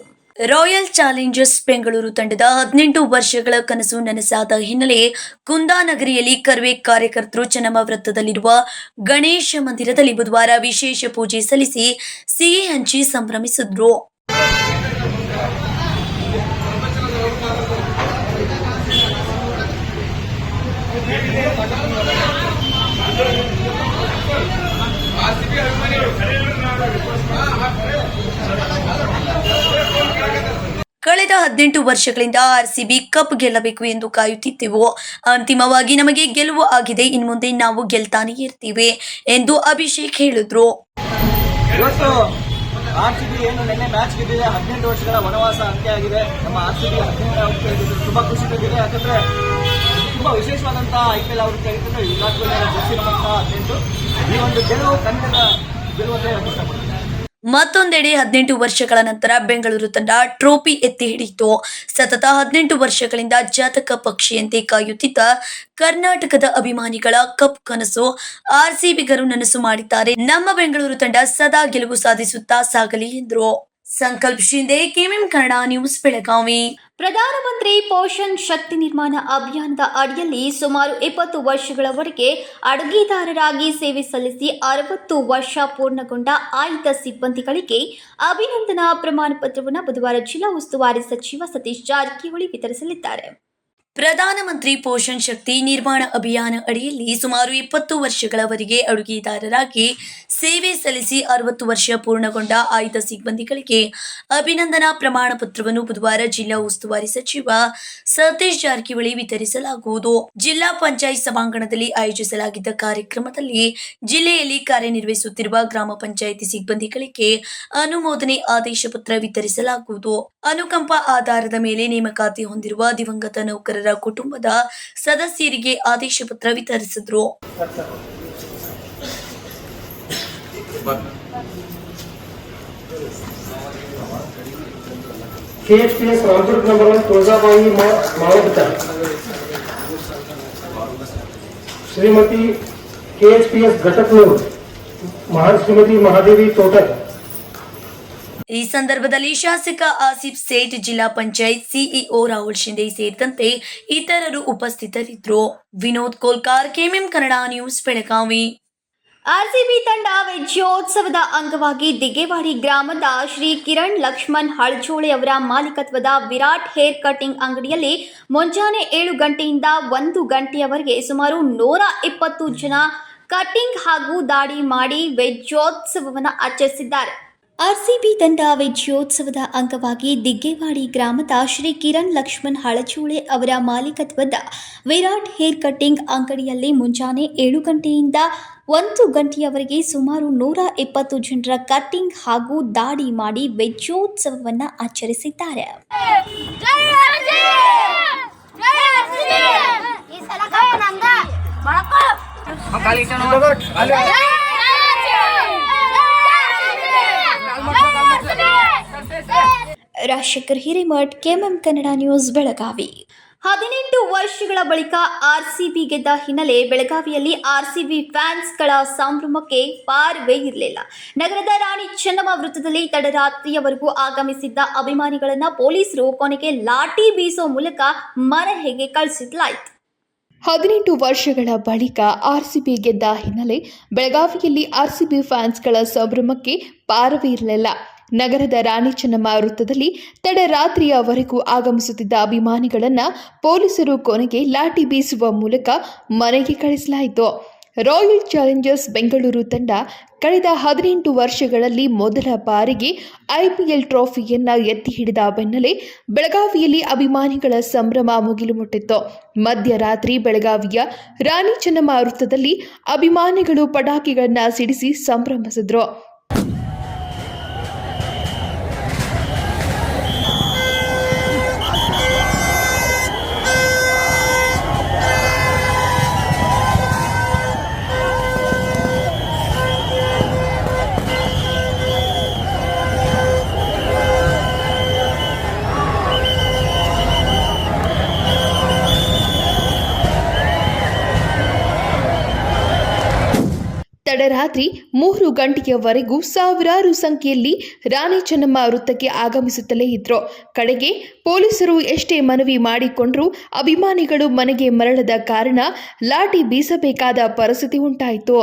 H: ರಾಯಲ್ ಚಾಲೆಂಜರ್ಸ್ ಬೆಂಗಳೂರು ತಂಡದ 18 ವರ್ಷಗಳ ಕನಸು ನನಸಾದ ಹಿನ್ನೆಲೆ ಕುಂದಾನಗರಿಯಲ್ಲಿ ಕರ್ವೆ ಕಾರ್ಯಕರ್ತರು ಚನ್ನಮ್ಮ ವೃತ್ತದಲ್ಲಿರುವ ಗಣೇಶ ಮಂದಿರದಲ್ಲಿ ಬುಧವಾರ ವಿಶೇಷ ಪೂಜೆ ಸಲ್ಲಿಸಿ ಸಿಹಿ ಹಂಚಿ ಸಂಭ್ರಮಿಸಿದ್ರು. ಕಳೆದ 18 ವರ್ಷಗಳಿಂದ ಆರ್ಸಿಬಿ ಕಪ್ ಗೆಲ್ಲಬೇಕು ಎಂದು ಕಾಯುತ್ತಿದ್ದೆವು. ಅಂತಿಮವಾಗಿ ನಮಗೆ ಗೆಲುವು ಆಗಿದೆ. ಇನ್ನು ಮುಂದೆ ನಾವು ಗೆಲ್ತಾನೆ ಇರ್ತೀವಿ ಎಂದು ಅಭಿಷೇಕ್ ಹೇಳಿದ್ರು.
I: ಇವತ್ತು ಆರ್ಸಿಬಿ ಏನು ನಿನ್ನೆ ಮ್ಯಾಚ್ ಗೆದ್ದಿದೆ, 18 ವರ್ಷಗಳ ವನವಾಸ ಅಂತ್ಯ ಆಗಿದೆ. ನಮ್ಮ ಆರ್ಸಿಬಿ 18 ಆವೃತ್ತಿ ತುಂಬಾ ಖುಷಿ ತಂದಿದೆ. ಯಾಕಂದ್ರೆ ತುಂಬಾ ವಿಶೇಷವಾದಂತಹ IPL ಆವೃತ್ತಿ ಆಗಿತ್ತು. ವಿರಾಟ್ ಕೊಹ್ಲಿ ಜರ್ಸಿ ನಮ್ಮಂತಹ 18 ಈ ಒಂದು ಗೆಲುವು ಕನ್ನಡದ ಗೆಲುವು ಅಂತ ಹೇಳಕ್ ಇಷ್ಟಪಡ್ತೀನಿ.
H: ಮತ್ತೊಂದೆಡೆ 18 ವರ್ಷಗಳ ನಂತರ ಬೆಂಗಳೂರು ತಂಡ ಟ್ರೋಫಿ ಎತ್ತಿ ಹಿಡಿಯಿತು. ಸತತ 18 ವರ್ಷಗಳಿಂದ ಜಾತಕ ಪಕ್ಷಿಯಂತೆ ಕಾಯುತ್ತಿದ್ದ ಕರ್ನಾಟಕದ ಅಭಿಮಾನಿಗಳ ಕಪ್ ಕನಸು ಆರ್ಸಿಬಿಗರು ನನಸು ಮಾಡಿದ್ದಾರೆ. ನಮ್ಮ ಬೆಂಗಳೂರು ತಂಡ ಸದಾ ಗೆಲುವು ಸಾಧಿಸುತ್ತಾ ಸಾಗಲಿ ಎಂದರು. ಸಂಕಲ್ಪ ಶಿಂದೆ, ಕೆಎಂಎಂ ಕನ್ನಡ ನ್ಯೂಸ್, ಬೆಳಗಾವಿ.
A: ಪ್ರಧಾನಮಂತ್ರಿ ಪೋಷಣ್ ಶಕ್ತಿ ನಿರ್ಮಾಣ ಅಭಿಯಾನದ ಅಡಿಯಲ್ಲಿ ಸುಮಾರು 20 ವರ್ಷಗಳವರೆಗೆ ಅಡುಗೆದಾರರಾಗಿ ಸೇವೆ ಸಲ್ಲಿಸಿ 60 ವರ್ಷ ಪೂರ್ಣಗೊಂಡ ಆಯ್ದ ಸಿಬ್ಬಂದಿಗಳಿಗೆ ಅಭಿನಂದನಾ ಪ್ರಮಾಣ ಪತ್ರವನ್ನು ಬುಧವಾರ ಜಿಲ್ಲಾ ಉಸ್ತುವಾರಿ ಸಚಿವ ಸತೀಶ್ ಜಾರಕಿಹೊಳಿ ವಿತರಿಸಲಿದ್ದಾರೆ.
H: ಪ್ರಧಾನಮಂತ್ರಿ ಪೋಷಣ್ ಶಕ್ತಿ ನಿರ್ಮಾಣ ಅಭಿಯಾನ ಅಡಿಯಲ್ಲಿ ಸುಮಾರು 20 ವರ್ಷಗಳವರೆಗೆ ಅಡುಗೆದಾರರಾಗಿ ಸೇವೆ ಸಲ್ಲಿಸಿ 60 ವರ್ಷ ಪೂರ್ಣಗೊಂಡ ಆಯ್ದ ಸಿಬ್ಬಂದಿಗಳಿಗೆ ಅಭಿನಂದನಾ ಪ್ರಮಾಣ ಪತ್ರವನ್ನು ಬುಧವಾರ ಜಿಲ್ಲಾ ಉಸ್ತುವಾರಿ ಸಚಿವ ಸತೀಶ್ ಜಾರಕಿಹೊಳಿ ವಿತರಿಸಲಾಗುವುದು. ಜಿಲ್ಲಾ ಪಂಚಾಯತ್ ಸಭಾಂಗಣದಲ್ಲಿ ಆಯೋಜಿಸಲಾಗಿದ್ದ ಕಾರ್ಯಕ್ರಮದಲ್ಲಿ ಜಿಲ್ಲೆಯಲ್ಲಿ ಕಾರ್ಯನಿರ್ವಹಿಸುತ್ತಿರುವ ಗ್ರಾಮ ಪಂಚಾಯಿತಿ ಸಿಬ್ಬಂದಿಗಳಿಗೆ ಅನುಮೋದನೆ ಆದೇಶ ಪತ್ರ ವಿತರಿಸಲಾಗುವುದು. ಅನುಕಂಪ ಆಧಾರದ ಮೇಲೆ ನೇಮಕಾತಿ ಹೊಂದಿರುವ ದಿವಂಗತ ನೌಕರರ ಕುಟುಂಬದ ಸದಸ್ಯರಿಗೆ ಆದೇಶ ಪತ್ರ ವಿತರಿಸಿದ್ರು.
I: KHPS Ramdurg number 1 Tuljabai Mavat, Shrimati KHPS Ghataknur, Shrimati Mahadevi Totar.
H: ಈ ಸಂದರ್ಭದಲ್ಲಿ ಶಾಸಕ ಆಸಿಫ್ ಸೇಠ್, ಜಿಲ್ಲಾ ಪಂಚಾಯತ್ ಸಿಇಒ ರಾಹುಲ್ ಶಿಂದೆ ಸೇರಿದಂತೆ ಇತರರು ಉಪಸ್ಥಿತರಿದ್ದರು. Vinod Kolkar, KMM Kannada news, Belagavi.
A: RCB ತಂಡ ವಿಜಯೋತ್ಸವದ ಅಂಗವಾಗಿ ದಿಗ್ಗೇವಾಡಿ ಗ್ರಾಮದ ಶ್ರೀ ಕಿರಣ್ ಲಕ್ಷ್ಮಣ್ ಹಳಜೋಳೆ ಅವರ ಮಾಲೀಕತ್ವದ ವಿರಾಟ್ ಹೇರ್ ಕಟಿಂಗ್ ಅಂಗಡಿಯಲ್ಲಿ ಮುಂಜಾನೆ 7 ಗಂಟೆಯಿಂದ 1 ಗಂಟೆಯವರೆಗೆ ಸುಮಾರು 120 ಜನ ಕಟಿಂಗ್ ಹಾಗೂ ದಾಡಿ ಮಾಡಿ ವಿಜಯೋತ್ಸವವನ್ನು ಆಚರಿಸಿದ್ದಾರೆ. ಆರ್ಸಿಬಿ ತಂಡ ವಿಜಯೋತ್ಸವದ ಅಂಗವಾಗಿ ದಿಗ್ಗೇವಾಡಿ ಗ್ರಾಮದ ಶ್ರೀ ಕಿರಣ್ ಲಕ್ಷ್ಮಣ್ ಹಳಜೋಳೆ ಅವರ ಮಾಲೀಕತ್ವದ ವಿರಾಟ್ ಹೇರ್ ಕಟಿಂಗ್ ಅಂಗಡಿಯಲ್ಲಿ ಮುಂಜಾನೆ 7 ಗಂಟೆಯಿಂದ 1 ಗಂಟೆಯವರೆಗೆ ಸುಮಾರು 120 ಜನರ ಕಟಿಂಗ್ ಹಾಗೂ ದಾಡಿ ಮಾಡಿ ವಿಜಯೋತ್ಸವವನ್ನು ಆಚರಿಸಿದ್ದಾರೆ. Rajashekhar Hiremath, KMM Kannada news, Belagavi. 18 ವರ್ಷಗಳ ಬಳಿಕ ಆರ್ಸಿಬಿ ಗೆದ್ದ ಹಿನ್ನೆಲೆ ಬೆಳಗಾವಿಯಲ್ಲಿ ಆರ್ಸಿಬಿ ಫ್ಯಾನ್ಸ್ಗಳ ಸಂಭ್ರಮಕ್ಕೆ ಪಾರವೇ ಇರಲಿಲ್ಲ. ನಗರದ ರಾಣಿ ಚೆನ್ನಮ್ಮ ವೃತ್ತದಲ್ಲಿ ತಡರಾತ್ರಿಯವರೆಗೂ ಆಗಮಿಸಿದ್ದ ಅಭಿಮಾನಿಗಳನ್ನ ಪೊಲೀಸರು ಕೊನೆಗೆ ಲಾಠಿ ಬೀಸೋ ಮೂಲಕ ಮನೆಗೆ ಕಳಿಸಲಾಯಿತು.
B: 18 ವರ್ಷಗಳ ಬಳಿಕ ಆರ್ಸಿಬಿ ಗೆದ್ದ ಹಿನ್ನೆಲೆ ಬೆಳಗಾವಿಯಲ್ಲಿ ಆರ್ಸಿಬಿ ಫ್ಯಾನ್ಸ್ಗಳ ಸಂಭ್ರಮಕ್ಕೆ ಪಾರವೇ ಇರಲಿಲ್ಲ. ನಗರದ ರಾಣಿ ಚೆನ್ನಮ್ಮ ವೃತ್ತದಲ್ಲಿ ತಡರಾತ್ರಿಯವರೆಗೂ ಆಗಮಿಸುತ್ತಿದ್ದ ಅಭಿಮಾನಿಗಳನ್ನು ಪೊಲೀಸರು ಕೊನೆಗೆ ಲಾಠಿ ಬೀಸುವ ಮೂಲಕ ಮನೆಗೆ ಕಳಿಸಲಾಯಿತು. ರಾಯಲ್ ಚಾಲೆಂಜರ್ಸ್ ಬೆಂಗಳೂರು ತಂಡ ಕಳೆದ 18 ವರ್ಷಗಳಲ್ಲಿ ಮೊದಲ ಬಾರಿಗೆ ಐಪಿಎಲ್ ಟ್ರೋಫಿಯನ್ನು ಎತ್ತಿ ಹಿಡಿದ ಬೆನ್ನಲ್ಲೇ ಬೆಳಗಾವಿಯಲ್ಲಿ ಅಭಿಮಾನಿಗಳ ಸಂಭ್ರಮ ಮುಗಿಲು ಮುಟ್ಟಿತ್ತು. ಮಧ್ಯರಾತ್ರಿ ಬೆಳಗಾವಿಯ ರಾಣಿ ಚೆನ್ನಮ್ಮ ವೃತ್ತದಲ್ಲಿ ಅಭಿಮಾನಿಗಳು ಪಟಾಕಿಗಳನ್ನು ಸಿಡಿಸಿ ಸಂಭ್ರಮಿಸಿದ್ರು. ತಡರಾತ್ರಿ 3 ಗಂಟೆಯವರೆಗೂ ಸಾವಿರಾರು ಸಂಖ್ಯೆಯಲ್ಲಿ ರಾಣಿ ಚೆನ್ನಮ್ಮ ವೃತ್ತಕ್ಕೆ ಆಗಮಿಸುತ್ತಲೇ ಇದ್ರು. ಕಡೆಗೆ ಪೊಲೀಸರು ಎಷ್ಟೇ ಮನವಿ ಮಾಡಿಕೊಂಡ್ರೂ ಅಭಿಮಾನಿಗಳು ಮನೆಗೆ ಮರಳದ ಕಾರಣ ಲಾಠಿ ಬೀಸಬೇಕಾದ ಪರಿಸ್ಥಿತಿ ಉಂಟಾಯಿತು.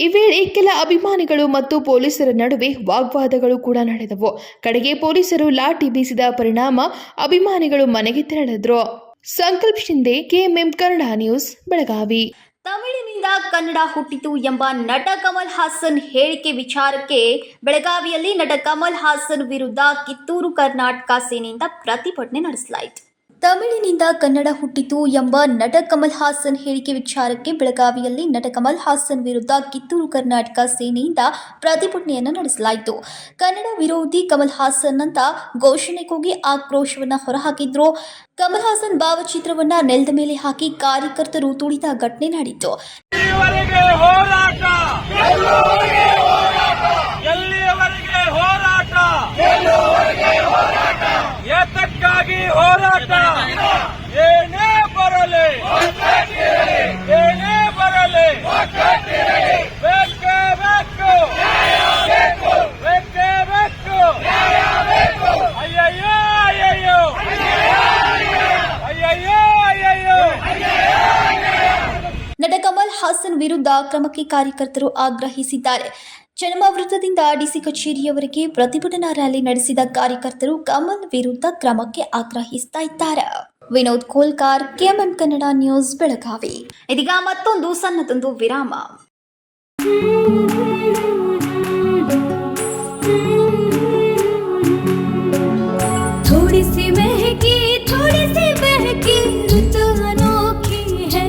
B: ಈ ವೇಳೆ ಕೆಲ ಅಭಿಮಾನಿಗಳು ಮತ್ತು ಪೊಲೀಸರ ನಡುವೆ ವಾಗ್ವಾದಗಳು ಕೂಡ ನಡೆದವು. ಕಡೆಗೆ ಪೊಲೀಸರು ಲಾಠಿ ಬೀಸಿದ ಪರಿಣಾಮ ಅಭಿಮಾನಿಗಳು ಮನೆಗೆ ತೆರಳಿದ್ರು. ಸಂಕಲ್ಪ ಶಿಂದೆ, ಕೆಎಂಎಂ ಕನ್ನಡ ನ್ಯೂಸ್, ಬೆಳಗಾವಿ.
A: ತಮಿಳಿನಿಂದ ಕನ್ನಡ ಹುಟ್ಟಿತು ಎಂಬ ನಟ ಕಮಲ್ ಹಾಸನ್ ಹೇಳಿಕೆ ವಿಚಾರಕ್ಕೆ ಬೆಳಗಾವಿಯಲ್ಲಿ ನಟ ಕಮಲ್ ಹಾಸನ್ ವಿರುದ್ಧ ಕಿತ್ತೂರು ಕರ್ನಾಟಕ ಸೇನೆಯಿಂದ ಪ್ರತಿಭಟನೆ ನಡೆಸಲಾಯಿತು. ತಮಿಳಿನಿಂದ ಕನ್ನಡ ಹುಟ್ಟಿತು ಎಂಬ ನಟ ಕಮಲ್ ಹಾಸನ್ ಹೇಳಿಕೆ ವಿಚಾರಕ್ಕೆ ಬೆಳಗಾವಿಯಲ್ಲಿ ನಟ ಕಮಲ್ ಹಾಸನ್ ವಿರುದ್ಧ ಕಿತ್ತೂರು ಕರ್ನಾಟಕ ಸೇನೆಯಿಂದ ಪ್ರತಿಭಟನೆಯನ್ನು ನಡೆಸಲಾಯಿತು. ಕನ್ನಡ ವಿರೋಧಿ ಕಮಲ್ ಹಾಸನ್ ಅಂತ ಘೋಷಣೆ ಕೂಗಿ ಆಕ್ರೋಶವನ್ನು ಹೊರಹಾಕಿದ್ರು. ಕಮಲ್ ಹಾಸನ್ ಭಾವಚಿತ್ರವನ್ನ ನೆಲದ ಮೇಲೆ ಹಾಕಿ ಕಾರ್ಯಕರ್ತರು ತುಳಿದ ಘಟನೆ ನಡೆಯಿತು.
J: ಏತಕ್ಕಾಗಿ ಹೋರಾಟ, ಏನೇ ಬರಲಿ, ಏನೇ ಬರಲಿ, ಬೇಕೇ ಬೇಕು, ಬೇಕೇ ಬೇಕು, ಅಯ್ಯಯ್ಯೋ ಅಯ್ಯಯ್ಯೋ, ಅಯ್ಯಯ್ಯೋ ಅಯ್ಯಯ್ಯೋ.
A: ನಟ ಕಮಲ್ ಹಾಸನ್ ವಿರುದ್ಧ ಕ್ರಮಕ್ಕೆ ಕಾರ್ಯಕರ್ತರು ಆಗ್ರಹಿಸಿದ್ದಾರೆ. ಚೆನ್ನಮ್ಮ ವೃತ್ತದಿಂದ ಡಿಸಿ ಕಚೇರಿಯವರೆಗೆ ಪ್ರತಿಭಟನಾ ರ್ಯಾಲಿ ನಡೆಸಿದ ಕಾರ್ಯಕರ್ತರು ಕಮಲ್ ವಿರುದ್ಧ ಕ್ರಮಕ್ಕೆ ಆಗ್ರಹಿಸ್ತಾ ಇದ್ದಾರೆ. Vinod Kolkar, KMM Kannada news, Belagavi. ಇದೀಗ ಮತ್ತೊಂದು ಸಣ್ಣದೊಂದು ವಿರಾಮ.
K: थोड़ी सी महकी ऋतु अनोखी है,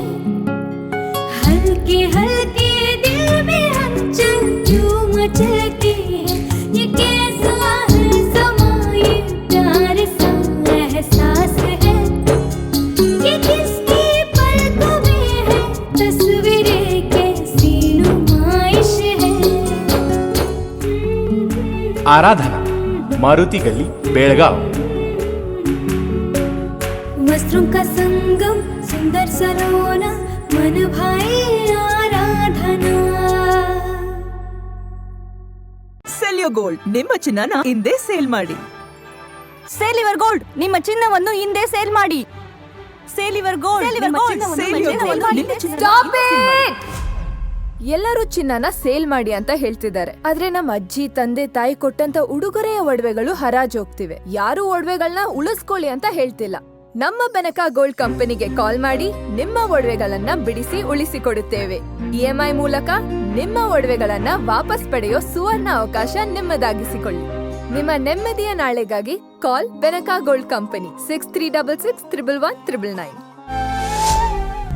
K: हल्के हल्के दिल में हलचल जो मचलती है, ये कैसा है समा, ये प्यार सा एहसास है, ये किसकी पलकों में है तस्वीरें, कैसी नुमाइश है.
L: आराधना, मारुति गली, बेळगाव.
K: वस्त्रों का संगम, सुंदर सलोना, मन भाई आराधना.
M: ಸೆಲ್ಯೋ ಗೋಲ್ಡ್, ನಿಮ್ಮ ಚಿನ್ನನ ಹಿಂದೆ ಸೇಲ್ ಮಾಡಿ.
F: ಸೇಲಿವರ್ ಗೋಲ್ಡ್, ನಿಮ್ಮ ಚಿನ್ನವನ್ನು ಹಿಂದೆ ಸೇಲ್ ಮಾಡಿ. ಸೇಲಿವರ್ ಗೋಲ್ಡ್,
N: ಎಲ್ಲರೂ ಚಿನ್ನನ ಸೇಲ್ ಮಾಡಿ ಅಂತ ಹೇಳ್ತಿದ್ದಾರೆ. ಆದ್ರೆ ನಮ್ಮ ಅಜ್ಜಿ ತಂದೆ ತಾಯಿ ಕೊಟ್ಟಂತ ಉಡುಗೊರೆಯ ಒಡವೆಗಳು ಹರಾಜ್ ಹೋಗ್ತಿವೆ. ಯಾರು ಒಡವೆಗಳನ್ನ ಉಳಿಸ್ಕೊಳ್ಳಿ ಅಂತ ಹೇಳ್ತಿಲ್ಲ. ನಮ್ಮ ಬೆನಕ ಗೋಲ್ಡ್ ಕಂಪನಿಗೆ ಕಾಲ್ ಮಾಡಿ ನಿಮ್ಮ ಒಡವೆಗಳನ್ನ ಬಿಡಿಸಿ ಉಳಿಸಿಕೊಡುತ್ತೇವೆ. EMI ಮೂಲಕ ನಿಮ್ಮ ಒಡವೆಗಳನ್ನ ವಾಪಸ್ ಪಡೆಯೋ ಸುವರ್ಣ ಅವಕಾಶ ನಿಮ್ಮದಾಗಿಸಿಕೊಳ್ಳಿ. ನಿಮ್ಮ ನೆಮ್ಮದಿಯ ನಾಳೆಗಾಗಿ ಕಾಲ್ Benaka gold company 6366 111 999.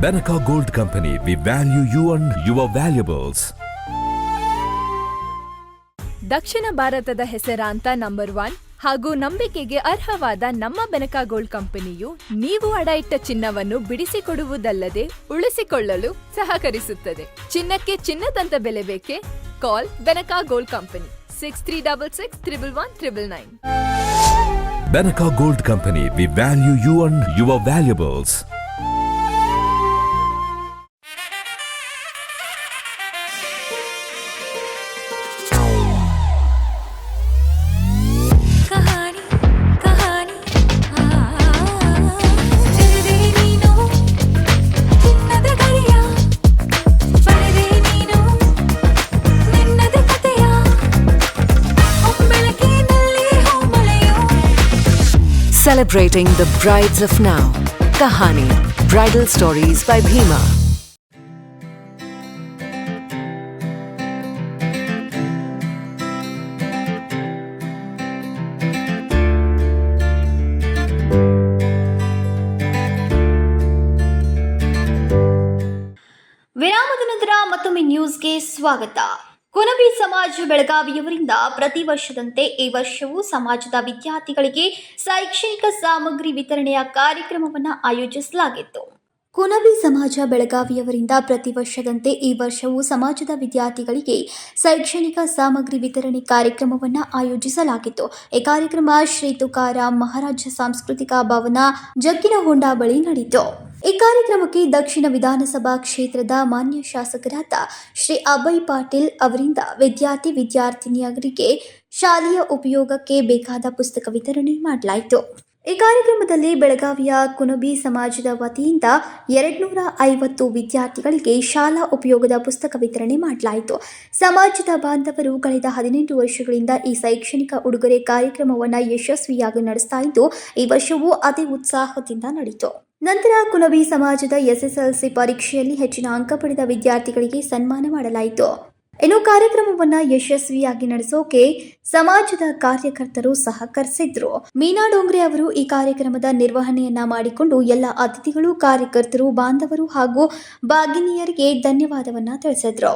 O: Benaka Gold Company, we value you and your valuables.
N: ದಕ್ಷಿಣ ಭಾರತದ ಹೆಸರಾಂತ ನಂಬರ್ 1 ಹಾಗೂ ನಂಬಿಕೆಗೆ ಅರ್ಹವಾದ ನಮ್ಮ ಬೆನಕ ಗೋಲ್ಡ್ ಕಂಪನಿಯು ನೀವು ಅಡ ಇಟ್ಟ ಚಿನ್ನವನ್ನು ಬಿಡಿಸಿಕೊಡುವುದಲ್ಲದೆ ಉಳಿಸಿಕೊಳ್ಳಲು ಸಹಕರಿಸುತ್ತದೆ. ಚಿನ್ನಕ್ಕೆ ಚಿನ್ನದಂತ ಬೆಲೆ ಬೇಕೆ? ಕಾಲ್ Benaka gold company 6366 111 999.
O: Benaka Gold Company, we value you and your valuables.
P: Celebrating the brides of now. Kahani, Bridal Stories by Bhima.
A: ವಿರಾಮದ ನಂತರ ಮತ್ತೊಮ್ಮೆ ನ್ಯೂಸ್ಗೆ ಸ್ವಾಗತ. ಕುನಬಿ ಸಮಾಜ ಬೆಳಗಾವಿಯವರಿಂದ ಪ್ರತಿ ವರ್ಷದಂತೆ ಈ ವರ್ಷವೂ ಸಮಾಜದ ವಿದ್ಯಾರ್ಥಿಗಳಿಗೆ ಶೈಕ್ಷಣಿಕ ಸಾಮಗ್ರಿ ವಿತರಣೆಯ ಕಾರ್ಯಕ್ರಮವನ್ನು ಆಯೋಜಿಸಲಾಗಿತ್ತು. ಕುನಬಿ ಸಮಾಜ ಬೆಳಗಾವಿಯವರಿಂದ ಪ್ರತಿ ವರ್ಷದಂತೆ ಈ ವರ್ಷವೂ ಸಮಾಜದ ವಿದ್ಯಾರ್ಥಿಗಳಿಗೆ ಶೈಕ್ಷಣಿಕ ಸಾಮಗ್ರಿ ವಿತರಣೆ ಕಾರ್ಯಕ್ರಮವನ್ನು ಆಯೋಜಿಸಲಾಗಿತ್ತು. ಈ ಕಾರ್ಯಕ್ರಮ ಶ್ರೀ ತುಕಾರಾಮ್ ಮಹಾರಾಜ ಸಾಂಸ್ಕೃತಿಕ ಭವನ ಜಗ್ಗಿನಹೊಂಡ ಬಳಿ ನಡೆಯಿತು. ಈ ಕಾರ್ಯಕ್ರಮಕ್ಕೆ ದಕ್ಷಿಣ ವಿಧಾನಸಭಾ ಕ್ಷೇತ್ರದ ಮಾನ್ಯ ಶಾಸಕರಾದ ಶ್ರೀ ಅಭಯ್ ಪಾಟೀಲ್ ಅವರಿಂದ ವಿದ್ಯಾರ್ಥಿನಿಯರಿಗೆ ಶಾಲೆಯ ಉಪಯೋಗಕ್ಕೆ ಬೇಕಾದ ಪುಸ್ತಕ ವಿತರಣೆ ಮಾಡಲಾಯಿತು. ಈ ಕಾರ್ಯಕ್ರಮದಲ್ಲಿ ಬೆಳಗಾವಿಯ ಕುನಬಿ ಸಮಾಜದ ವತಿಯಿಂದ 250 ವಿದ್ಯಾರ್ಥಿಗಳಿಗೆ ಶಾಲಾ ಉಪಯೋಗದ ಪುಸ್ತಕ ವಿತರಣೆ ಮಾಡಲಾಯಿತು. ಸಮಾಜದ ಬಾಂಧವರು ಕಳೆದ 18 ವರ್ಷಗಳಿಂದ ಈ ಶೈಕ್ಷಣಿಕ ಉಡುಗೊರೆ ಕಾರ್ಯಕ್ರಮವನ್ನು ಯಶಸ್ವಿಯಾಗಿ ನಡೆಸ್ತಾ ಇದ್ದು ಈ ವರ್ಷವೂ ಅದೇ ಉತ್ಸಾಹದಿಂದ ನಡೆಯಿತು. ನಂತರ ಕುನಬಿ ಸಮಾಜದ SSLC ಪರೀಕ್ಷೆಯಲ್ಲಿ ಹೆಚ್ಚಿನ ಅಂಕ ಪಡೆದ ವಿದ್ಯಾರ್ಥಿಗಳಿಗೆ ಸನ್ಮಾನ ಮಾಡಲಾಯಿತು. ಇನ್ನು ಕಾರ್ಯಕ್ರಮವನ್ನು ಯಶಸ್ವಿಯಾಗಿ ನಡೆಸೋಕೆ ಸಮಾಜದ ಕಾರ್ಯಕರ್ತರು ಸಹಕರಿಸಿದ್ರು. ಮೀನಾ ಡೋಂಗ್ರೆ ಅವರು ಈ ಕಾರ್ಯಕ್ರಮದ ನಿರ್ವಹಣೆಯನ್ನ ಮಾಡಿಕೊಂಡು ಎಲ್ಲ ಅತಿಥಿಗಳು, ಕಾರ್ಯಕರ್ತರು, ಬಾಂಧವರು ಹಾಗೂ ಭಾಗಿನಿಯರಿಗೆ ಧನ್ಯವಾದವನ್ನ ತಿಳಿಸಿದ್ರು.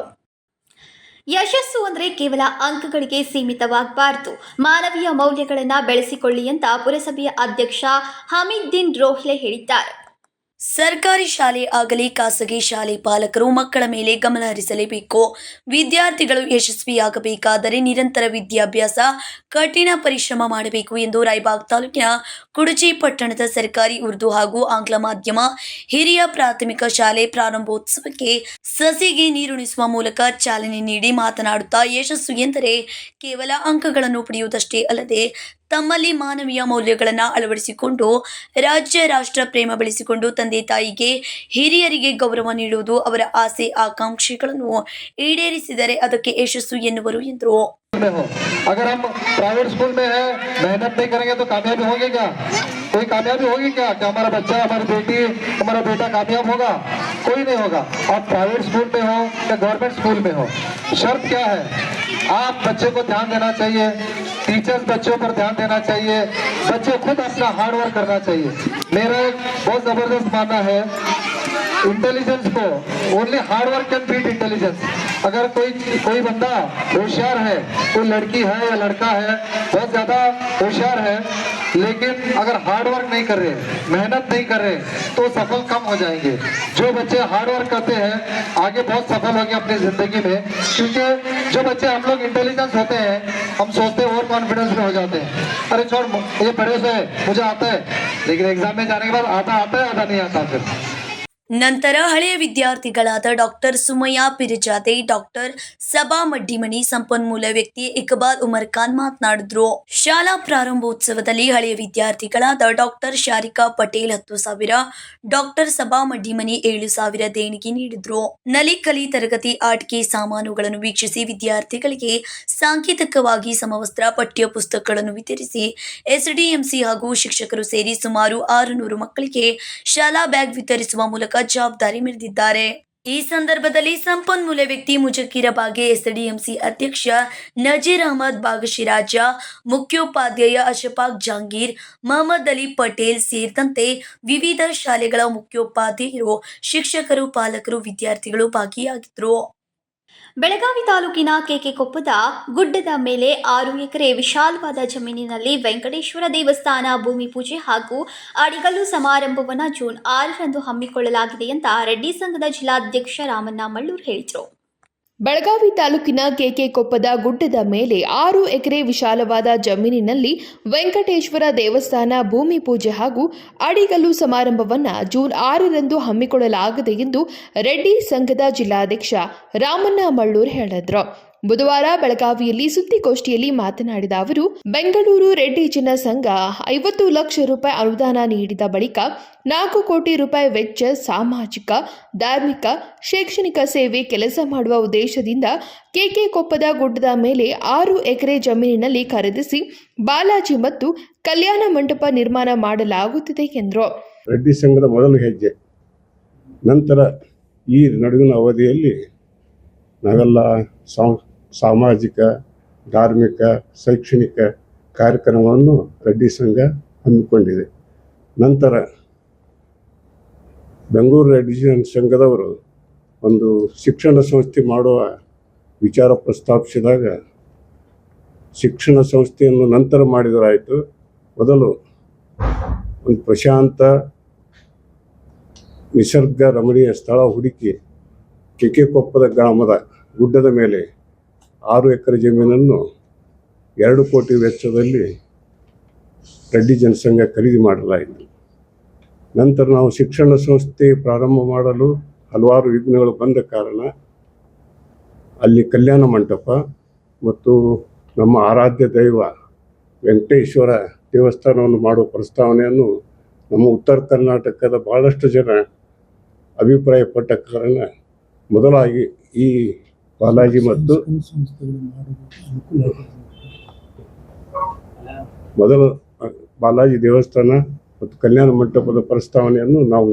A: ಯಶಸ್ಸು ಅಂದರೆ ಕೇವಲ ಅಂಕಗಳಿಗೆ ಸೀಮಿತವಾಗಬಾರದು, ಮಾನವೀಯ ಮೌಲ್ಯಗಳನ್ನು ಬೆಳೆಸಿಕೊಳ್ಳಿ ಅಂತ ಪುರಸಭೆಯ ಅಧ್ಯಕ್ಷ ಹಮೀದ್ದೀನ್ ರೋಹ್ಲೆ ಹೇಳಿದ್ದಾರೆ.
H: ಸರ್ಕಾರಿ ಶಾಲೆ ಆಗಲಿ ಖಾಸಗಿ ಶಾಲೆ ಪಾಲಕರು ಮಕ್ಕಳ ಮೇಲೆ ಗಮನ ಹರಿಸಲೇಬೇಕು. ವಿದ್ಯಾರ್ಥಿಗಳು ಯಶಸ್ವಿಯಾಗಬೇಕಾದರೆ ನಿರಂತರ ವಿದ್ಯಾಭ್ಯಾಸ, ಕಠಿಣ ಪರಿಶ್ರಮ ಮಾಡಬೇಕು ಎಂದು ರಾಯಬಾಗ್ ತಾಲೂಕಿನ ಕುಡಚಿ ಪಟ್ಟಣದ ಸರ್ಕಾರಿ ಉರ್ದು ಹಾಗೂ ಆಂಗ್ಲ ಮಾಧ್ಯಮ ಹಿರಿಯ ಪ್ರಾಥಮಿಕ ಶಾಲೆ ಪ್ರಾರಂಭೋತ್ಸವಕ್ಕೆ ಸಸಿಗೆ ನೀರುಣಿಸುವ ಮೂಲಕ ಚಾಲನೆ ನೀಡಿ ಮಾತನಾಡುತ್ತಾ, ಯಶಸ್ಸು ಎಂದರೆ ಕೇವಲ ಅಂಕಗಳನ್ನು ಪಡೆಯುವುದಷ್ಟೇ ಅಲ್ಲದೆ ತಮ್ಮಲ್ಲಿ ಮಾನವೀಯ ಮೌಲ್ಯಗಳನ್ನು ಅಳವಡಿಸಿಕೊಂಡು ರಾಜ್ಯ ರಾಷ್ಟ್ರ ಪ್ರೇಮ ಬೆಳೆಸಿಕೊಂಡು ತಂದೆ ತಾಯಿಗೆ ಹಿರಿಯರಿಗೆ ಗೌರವ ನೀಡುವುದು, ಅವರ ಆಸೆ ಆಕಾಂಕ್ಷೆಗಳನ್ನು ಈಡೇರಿಸಿದರೆ ಅದಕ್ಕೆ ಯಶಸ್ಸು ಎನ್ನುವರು ಎಂದರು.
C: अगर हम प्राइवेट स्कूल में है, मेहनत नहीं करेंगे तो कामयाबी होगी क्या? कोई कामयाबी होगी क्या? क्या हमारा बच्चा, हमारी बेटी, हमारा बेटा कामयाब होगा? कोई नहीं होगा. और प्राइवेट स्कूल में हो या गवर्नमेंट स्कूल में हो, शर्त क्या है? आप बच्चे को ध्यान देना चाहिए, टीचर्स बच्चों पर ध्यान देना चाहिए, बच्चे खुद अपना हार्ड वर्क करना चाहिए. मेरा एक बहुत जबरदस्त मानना है, इंटेलिजेंस को only hard work can beat intelligence. अगर कोई बंदा होशियार है, कोई लड़की है या लड़का है बहुत ज्यादा होशियार है, लेकिन अगर हार्ड वर्क नहीं कर रहे, मेहनत नहीं कर रहे तो सफल कम हो जाएंगे. जो बच्चे हार्ड वर्क करते हैं आगे बहुत सफल होंगे अपनी जिंदगी में, क्योंकि जो बच्चे हम लोग इंटेलिजेंस होते हैं, हम सोचते हैं ओवर कॉन्फिडेंस में हो जाते हैं, अरे छोड़ ये पढ़े से मुझे आता है, लेकिन एग्जाम में जाने के बाद आधा आता है आधा नहीं आता. फिर
H: ನಂತರ ಹಳೆಯ ವಿದ್ಯಾರ್ಥಿಗಳಾದ ಡಾಕ್ಟರ್ ಸುಮಯ್ಯ ಪಿರಿಜಾದೆ, ಡಾಕ್ಟರ್ ಸಬಾ ಮಡ್ಡಿಮನಿ, ಸಂಪನ್ಮೂಲ ವ್ಯಕ್ತಿ ಇಕ್ಬಾಲ್ ಉಮರ್ ಖಾನ್ ಮಾತನಾಡಿದ್ರು. ಶಾಲಾ ಪ್ರಾರಂಭೋತ್ಸವದಲ್ಲಿ ಹಳೆಯ ವಿದ್ಯಾರ್ಥಿಗಳಾದ ಡಾಕ್ಟರ್ ಶಾರಿಕಾ ಪಟೇಲ್ 10,000, ಡಾಕ್ಟರ್ ಸಬಾ ಮಡ್ಡಿಮನಿ 7,000 ದೇಣಿಗೆ ನೀಡಿದ್ರು. ನಲಿಕಲಿ ತರಗತಿ ಆಟಿಕೆ ಸಾಮಾನುಗಳನ್ನು ವೀಕ್ಷಿಸಿ ವಿದ್ಯಾರ್ಥಿಗಳಿಗೆ ಸಾಂಕೇತಿಕವಾಗಿ ಸಮವಸ್ತ್ರ, ಪಠ್ಯ ಪುಸ್ತಕಗಳನ್ನು ವಿತರಿಸಿ ಎಸ್ಡಿಎಂಸಿ ಹಾಗೂ ಶಿಕ್ಷಕರು ಸೇರಿ ಸುಮಾರು 600 ಮಕ್ಕಳಿಗೆ ಶಾಲಾ ಬ್ಯಾಗ್ ವಿತರಿಸುವ ಮೂಲಕ ಜವಾಬ್ದಾರಿ ಮೆರೆದಿದ್ದಾರೆ. ಈ ಸಂದರ್ಭದಲ್ಲಿ ಸಂಪನ್ಮೂಲ ವ್ಯಕ್ತಿ ಮುಜಕ್ಕೀರ ಬಾಗೆ, ಎಸ್ಡಿಎಂಸಿ ಅಧ್ಯಕ್ಷ ನಜೀರ್ ಅಹಮದ್ ಬಾಗಶಿರಾಜ, ಮುಖ್ಯೋಪಾಧ್ಯಾಯ ಅಶಫಾಕ್ ಜಹಾಂಗೀರ್, ಮಹಮ್ಮದ್ ಅಲಿ ಪಟೇಲ್ ಸೇರಿದಂತೆ ವಿವಿಧ ಶಾಲೆಗಳ ಮುಖ್ಯೋಪಾಧ್ಯಾಯರು, ಶಿಕ್ಷಕರು, ಪಾಲಕರು, ವಿದ್ಯಾರ್ಥಿಗಳು ಭಾಗಿಯಾಗಿದ್ದರು.
A: ಬೆಳಗಾವಿ ತಾಲೂಕಿನ ಕೆಕೆಕೊಪ್ಪದ ಗುಡ್ಡದ ಮೇಲೆ 6 ಎಕರೆ ವಿಶಾಲವಾದ ಜಮೀನಿನಲ್ಲಿ ವೆಂಕಟೇಶ್ವರ ದೇವಸ್ಥಾನ ಭೂಮಿ ಪೂಜೆ ಹಾಗೂ ಅಡಿಗಲ್ಲು ಸಮಾರಂಭವನ್ನು ಜೂನ್ 6ರಂದು ಹಮ್ಮಿಕೊಳ್ಳಲಾಗಿದೆ ಅಂತ ರೆಡ್ಡಿ ಸಂಘದ ಜಿಲ್ಲಾಧ್ಯಕ್ಷ ರಾಮಣ್ಣ ಮಳ್ಳೂರ್ ಹೇಳಿದರು.
B: ಬೆಳಗಾವಿ ತಾಲೂಕಿನ ಕೆಕೆಕೊಪ್ಪದ ಗುಡ್ಡದ ಮೇಲೆ 6 ಎಕರೆ ವಿಶಾಲವಾದ ಜಮೀನಿನಲ್ಲಿ ವೆಂಕಟೇಶ್ವರ ದೇವಸ್ಥಾನ ಭೂಮಿ ಪೂಜೆ ಹಾಗೂ ಅಡಿಗಲ್ಲು ಸಮಾರಂಭವನ್ನು ಜೂನ್ 6ರಂದು ಹಮ್ಮಿಕೊಳ್ಳಲಾಗಿದೆ ಎಂದು ರೆಡ್ಡಿ ಸಂಘದ ಜಿಲ್ಲಾಧ್ಯಕ್ಷ ರಾಮಣ್ಣ ಮಳ್ಳೂರ್ ಹೇಳಿದರು. ಬುಧವಾರ ಬೆಳಗಾವಿಯಲ್ಲಿ ಸುದ್ದಿಗೋಷ್ಠಿಯಲ್ಲಿ ಮಾತನಾಡಿದ ಅವರು, ಬೆಂಗಳೂರು ರೆಡ್ಡಿ ಜನಸಂಘ 50 ಲಕ್ಷ ರೂಪಾಯಿ ಅನುದಾನ ನೀಡಿದ ಬಳಿಕ 4 ಕೋಟಿ ರೂಪಾಯಿ ವೆಚ್ಚ ಸಾಮಾಜಿಕ, ಧಾರ್ಮಿಕ, ಶೈಕ್ಷಣಿಕ ಸೇವೆ ಕೆಲಸ ಮಾಡುವ ಉದ್ದೇಶದಿಂದ ಕೆಕೆಕೊಪ್ಪದ ಗುಡ್ಡದ ಮೇಲೆ 6 ಎಕರೆ ಜಮೀನಿನಲ್ಲಿ ಖರೀದಿಸಿ ಬಾಲಾಜಿ ಮತ್ತು ಕಲ್ಯಾಣ ಮಂಟಪ ನಿರ್ಮಾಣ ಮಾಡಲಾಗುತ್ತಿದೆ ಎಂದರು.
C: ರೆಡ್ಡಿ ಸಂಘದ ಮೊದಲ ಹೆಜ್ಜೆ. ನಂತರ ಈ ನಡುವಿನ ಅವಧಿಯಲ್ಲಿ ನಾವೆಲ್ಲ ಸಾಮಾಜಿಕ, ಧಾರ್ಮಿಕ, ಶೈಕ್ಷಣಿಕ ಕಾರ್ಯಕ್ರಮವನ್ನು ರೆಡ್ಡಿ ಸಂಘ ಹಮ್ಮಿಕೊಂಡಿದೆ. ನಂತರ ಬೆಂಗಳೂರು ರೆಡ್ಡಿ ಸಂಘದವರು ಒಂದು ಶಿಕ್ಷಣ ಸಂಸ್ಥೆ ಮಾಡುವ ವಿಚಾರ ಪ್ರಸ್ತಾಪಿಸಿದಾಗ ಶಿಕ್ಷಣ ಸಂಸ್ಥೆಯನ್ನು ನಂತರ ಮಾಡಿದರಾಯಿತು. ಮೊದಲು ಒಂದು ಪ್ರಶಾಂತ ನಿಸರ್ಗ ರಮಣೀಯ ಸ್ಥಳ ಹುಡುಕಿ ಕೆಕೆಕೊಪ್ಪದ ಗ್ರಾಮದ ಗುಡ್ಡದ ಮೇಲೆ 6 ಎಕರೆ ಜಮೀನನ್ನು 2 ಕೋಟಿ ವೆಚ್ಚದಲ್ಲಿ ರೆಡ್ಡಿ ಜನಸಂಘ ಖರೀದಿ ಮಾಡಲಾಯಿತು. ನಂತರ ನಾವು ಶಿಕ್ಷಣ ಸಂಸ್ಥೆ ಪ್ರಾರಂಭ ಮಾಡಲು ಹಲವಾರು ವಿಘ್ನಗಳು ಬಂದ ಕಾರಣ ಅಲ್ಲಿ ಕಲ್ಯಾಣ ಮಂಟಪ ಮತ್ತು ನಮ್ಮ ಆರಾಧ್ಯ ದೈವ ವೆಂಕಟೇಶ್ವರ ದೇವಸ್ಥಾನವನ್ನು ಮಾಡುವ ಪ್ರಸ್ತಾವನೆಯನ್ನು ನಮ್ಮ ಉತ್ತರ ಕರ್ನಾಟಕದ ಭಾಳಷ್ಟು ಜನ ಅಭಿಪ್ರಾಯಪಟ್ಟ ಕಾರಣ ಮೊದಲಾಗಿ ಈ ಬಾಲಾಜಿ ಮತ್ತು ಮೊದಲು ಬಾಲಾಜಿ ದೇವಸ್ಥಾನ ಮತ್ತು ಕಲ್ಯಾಣ ಮಂಟಪದ ಪ್ರಸ್ತಾವನೆಯನ್ನು ನಾವು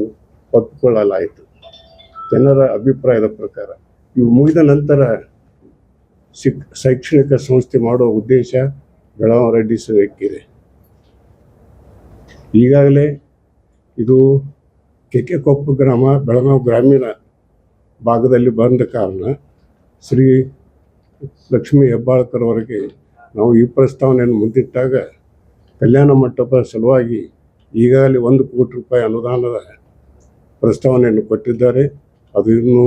C: ಒಪ್ಪಿಕೊಳ್ಳಲಾಯಿತು. ಜನರ ಅಭಿಪ್ರಾಯದ ಪ್ರಕಾರ ಇವು ಮುಗಿದ ನಂತರ ಶೈಕ್ಷಣಿಕ ಸಂಸ್ಥೆ ಮಾಡುವ ಉದ್ದೇಶ ಬೆಳಗಾವಿ ರೆಡ್ಡಿ ಸಂಘಕ್ಕಿದೆ. ಈಗಾಗಲೇ ಇದು ಕೆಕೆಕೊಪ್ಪ ಗ್ರಾಮ ಬೆಳಗಾವಿ ಗ್ರಾಮೀಣ ಭಾಗದಲ್ಲಿ ಬಂದ ಕಾರಣ ಶ್ರೀ ಲಕ್ಷ್ಮೀ ಹೆಬ್ಬಾಳ್ಕರ್ ಅವರಿಗೆ ನಾವು ಈ ಪ್ರಸ್ತಾವನೆಯನ್ನು ಮುಂದಿಟ್ಟಾಗ ಕಲ್ಯಾಣ ಮಂಟಪದ ಸಲುವಾಗಿ ಈಗಾಗಲೇ 1 ಕೋಟಿ ರೂಪಾಯಿ ಅನುದಾನದ ಪ್ರಸ್ತಾವನೆಯನ್ನು ಕೊಟ್ಟಿದ್ದಾರೆ. ಅದು ಇನ್ನೂ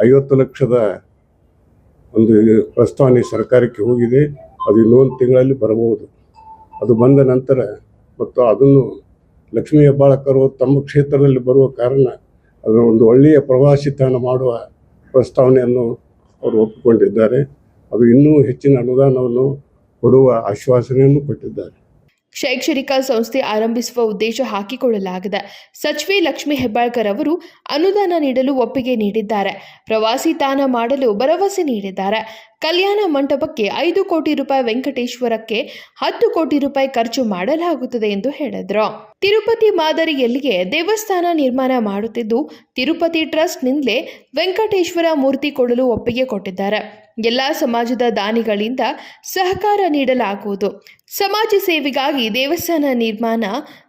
C: 50 ಲಕ್ಷದ ಒಂದು ಪ್ರಸ್ತಾವನೆ ಸರ್ಕಾರಕ್ಕೆ ಹೋಗಿದೆ. ಅದು ಇನ್ನೊಂದು ತಿಂಗಳಲ್ಲಿ ಬರಬಹುದು. ಅದು ಬಂದ ನಂತರ ಮತ್ತು ಅದನ್ನು ಲಕ್ಷ್ಮೀ ಹೆಬ್ಬಾಳ್ಕರ್ ತಮ್ಮ ಕ್ಷೇತ್ರದಲ್ಲಿ ಬರುವ ಕಾರಣ ಅದು ಒಂದು ಒಳ್ಳೆಯ ಪ್ರವಾಸಿ ತಾಣ ಮಾಡುವ ಪ್ರಸ್ತಾವನೆಯನ್ನು ಅವರು ಒಪ್ಪಿಕೊಂಡಿದ್ದಾರೆ. ಅದು ಇನ್ನೂ ಹೆಚ್ಚಿನ ಅನುದಾನವನ್ನು ಕೊಡುವ ಆಶ್ವಾಸನೆಯನ್ನು ಕೊಟ್ಟಿದ್ದಾರೆ.
B: ಶೈಕ್ಷಣಿಕ ಸಂಸ್ಥೆ ಆರಂಭಿಸುವ ಉದ್ದೇಶ ಹಾಕಿಕೊಳ್ಳಲಾಗಿದೆ. ಸಚಿವೆ ಲಕ್ಷ್ಮೀ ಹೆಬ್ಬಾಳ್ಕರ್ ಅವರು ಅನುದಾನ ನೀಡಲು ಒಪ್ಪಿಗೆ ನೀಡಿದ್ದಾರೆ. ಪ್ರವಾಸಿ ತಾಣ ಮಾಡಲು ಭರವಸೆ ನೀಡಿದ್ದಾರೆ. ಕಲ್ಯಾಣ ಮಂಟಪಕ್ಕೆ 5 ಕೋಟಿ ರೂಪಾಯಿ, ವೆಂಕಟೇಶ್ವರಕ್ಕೆ 10 ಕೋಟಿ ರೂಪಾಯಿ ಖರ್ಚು ಮಾಡಲಾಗುತ್ತದೆ ಎಂದು ಹೇಳಿದರು. ತಿರುಪತಿ ಮಾದರಿಯಲ್ಲಿಯೇ ದೇವಸ್ಥಾನ ನಿರ್ಮಾಣ ಮಾಡುತ್ತಿದ್ದು, ತಿರುಪತಿ ಟ್ರಸ್ಟ್ನಿಂದಲೇ ವೆಂಕಟೇಶ್ವರ ಮೂರ್ತಿ ಕೊಡಲು ಒಪ್ಪಿಗೆ ಕೊಟ್ಟಿದ್ದಾರೆ. ಎಲ್ಲ ಸಮಾಜದ ದಾನಿಗಳಿಂದ ಸಹಕಾರ ನೀಡಲಾಗುವುದು. ಸಮಾಜ ಸೇವೆಗಾಗಿ ದೇವಸ್ಥಾನ ನಿರ್ಮಾಣ,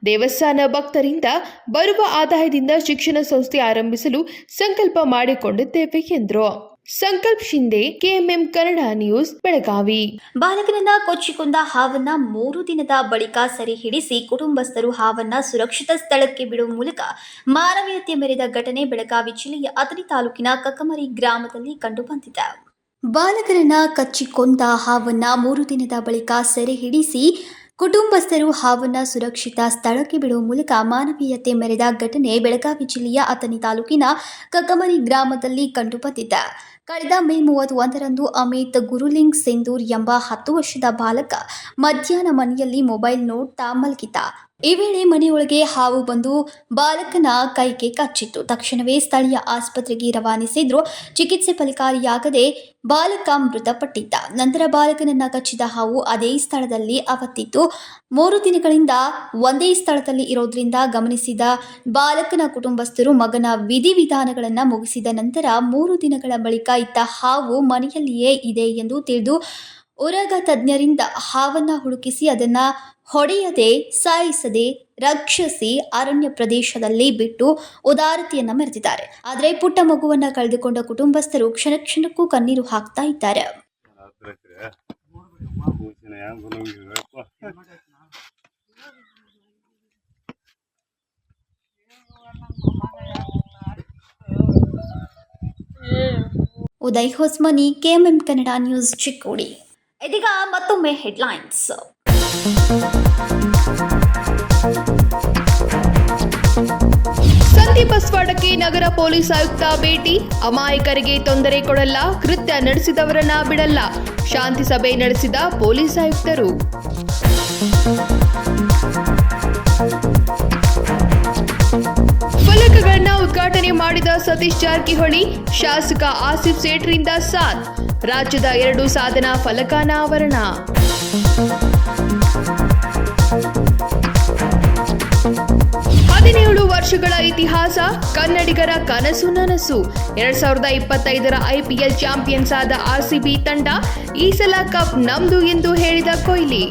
B: ದೇವಸ್ಥಾನ ಭಕ್ತರಿಂದ ಬರುವ ಆದಾಯದಿಂದ ಶಿಕ್ಷಣ ಸಂಸ್ಥೆ ಆರಂಭಿಸಲು ಸಂಕಲ್ಪ ಮಾಡಿಕೊಂಡಿದ್ದೇವೆ ಎಂದರು. Sankalp Shinde, KMM Kannada news, Belagavi.
A: ಬಾಲಕನನ್ನ ಕೊಚ್ಚಿಕೊಂಡ ಹಾವನ್ನ 3 ದಿನದ ಬಳಿಕ ಸೆರೆ ಹಿಡಿಸಿ ಕುಟುಂಬಸ್ಥರು ಹಾವನ್ನ ಸುರಕ್ಷಿತ ಸ್ಥಳಕ್ಕೆ ಬಿಡುವ ಮೂಲಕ ಮಾನವೀಯತೆ ಮೆರೆದ ಘಟನೆ ಬೆಳಗಾವಿ ಜಿಲ್ಲೆಯ ಅಥಣಿ ತಾಲೂಕಿನ ಕಕ್ಕಮರಿ ಗ್ರಾಮದಲ್ಲಿ ಕಂಡುಬಂದಿದೆ. ಬಾಲಕರನ್ನ ಕಚ್ಚಿಕೊಂಡ ಹಾವನ್ನ 3 ದಿನದ ಬಳಿಕ ಸೆರೆ ಹಿಡಿಸಿ ಕುಟುಂಬಸ್ಥರು ಹಾವನ್ನ ಸುರಕ್ಷಿತ ಸ್ಥಳಕ್ಕೆ ಬಿಡುವ ಮೂಲಕ ಮಾನವೀಯತೆ ಮೆರೆದ ಘಟನೆ ಬೆಳಗಾವಿ ಜಿಲ್ಲೆಯ ಅಥಣಿ ತಾಲೂಕಿನ ಕಕ್ಕಮರಿ ಗ್ರಾಮದಲ್ಲಿ ಕಂಡುಬಂದಿದೆ. ಕಳೆದ ಮೇ 31ರಂದು ಅಮಿತ್ ಗುರುಲಿಂಗ್ ಸಿಂಧೂರ್ ಎಂಬ 10 ವರ್ಷದ ಬಾಲಕ ಮಧ್ಯಾಹ್ನ ಮನೆಯಲ್ಲಿ ಮೊಬೈಲ್ ನೋಡ್ತಾ ಮಲಗಿದ್ದ. ಈ ವೇಳೆ ಮನೆಯೊಳಗೆ ಹಾವು ಬಂದು ಬಾಲಕನ ಕೈಗೆ ಕಚ್ಚಿತ್ತು. ತಕ್ಷಣವೇ ಸ್ಥಳೀಯ ಆಸ್ಪತ್ರೆಗೆ ರವಾನಿಸಿದ್ರು. ಚಿಕಿತ್ಸೆ ಫಲಕಾರಿಯಾಗದೆ ಬಾಲಕ ಮೃತಪಟ್ಟಿದ್ದ. ನಂತರ ಬಾಲಕನನ್ನ ಕಚ್ಚಿದ ಹಾವು ಅದೇ ಸ್ಥಳದಲ್ಲಿ ಅವತ್ತಿತ್ತು. 3 ದಿನಗಳಿಂದ ಒಂದೇ ಸ್ಥಳದಲ್ಲಿ ಇರೋದ್ರಿಂದ ಗಮನಿಸಿದ ಬಾಲಕನ ಕುಟುಂಬಸ್ಥರು ಮಗನ ವಿಧಿವಿಧಾನಗಳನ್ನು ಮುಗಿಸಿದ ನಂತರ 3 ದಿನಗಳ ಬಳಿಕ ಇತ್ತ ಹಾವು ಮನೆಯಲ್ಲಿಯೇ ಇದೆ ಎಂದು ತಿಳಿದು ಉರಗ ತಜ್ಞರಿಂದ ಹಾವನ್ನ ಹುಡುಕಿಸಿ ಅದನ್ನ ಹೊಡೆಯದೆ ಸಾಯಿಸದೆ ರಕ್ಷಿಸಿ ಅರಣ್ಯ ಪ್ರದೇಶದಲ್ಲಿ ಬಿಟ್ಟು ಉದಾರತೆಯನ್ನ ಮೆರೆದಿದ್ದಾರೆ. ಆದರೆ ಪುಟ್ಟ ಮಗುವನ್ನ ಕಳೆದುಕೊಂಡ ಕುಟುಂಬಸ್ಥರು ಕ್ಷಣ ಕ್ಷಣಕ್ಕೂ ಕಣ್ಣೀರು ಹಾಕ್ತಾ ಇದ್ದಾರೆ. Uday Hosmani, KMM Kannada news, Chikkodi. ಇದೀಗ ಮತ್ತೊಮ್ಮೆ ಹೆಡ್ಲೈನ್ಸ್.
B: ಸಂತಿ ಬಸ್ವಾಡಕ್ಕೆ ನಗರ ಪೊಲೀಸ್ ಆಯುಕ್ತ ಭೇಟಿ. ಅಮಾಯಕರಿಗೆ ತೊಂದರೆ ಕೊಡಲ್ಲ, ಕೃತ್ಯ ನಡೆಸಿದವರನ್ನ ಬಿಡಲ್ಲ. ಶಾಂತಿ ಸಭೆ ನಡೆಸಿದ ಪೊಲೀಸ್ ಆಯುಕ್ತರು. ಫಲಕಗಳನ್ನ ಉದ್ಘಾಟನೆ ಮಾಡಿದ ಸತೀಶ್ ಜಾರಕಿಹೊಳಿ. ಶಾಸಕ ಆಸಿಫ್ ಸೇಠ್ರಿಂದ ಸಾಥ್. ರಾಜ್ಯದ 2 ಸಾಧನಾ ಫಲಕ ಅನಾವರಣ. ವರ್ಷಗಳ ಇತಿಹಾಸ, ಕನ್ನಡಿಗರ ಕನಸು ನನಸು. 2025ರ IPL ಚಾಂಪಿಯನ್ಸ್ ಆದ RCB ತಂಡ ಈ ಸಲ ಕಪ್ ನಮ್ದು ಎಂದು ಹೇಳಿದ ಕೊಹ್ಲಿ.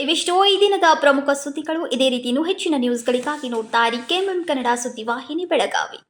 A: ಇವಿಷ್ಟು ಈ ದಿನದ ಪ್ರಮುಖ ಸುದ್ದಿಗಳು. ಇದೇ ರೀತಿ ಇನ್ನೂ ಹೆಚ್ಚಿನ ನ್ಯೂಸ್ಗಳಿಗಾಗಿ ನೋಡ್ತಾ ಇರಿ ಕೆಎಂಎಂ ಕನ್ನಡ ಸುದ್ದಿವಾಹಿನಿ ಬೆಳಗಾವಿ.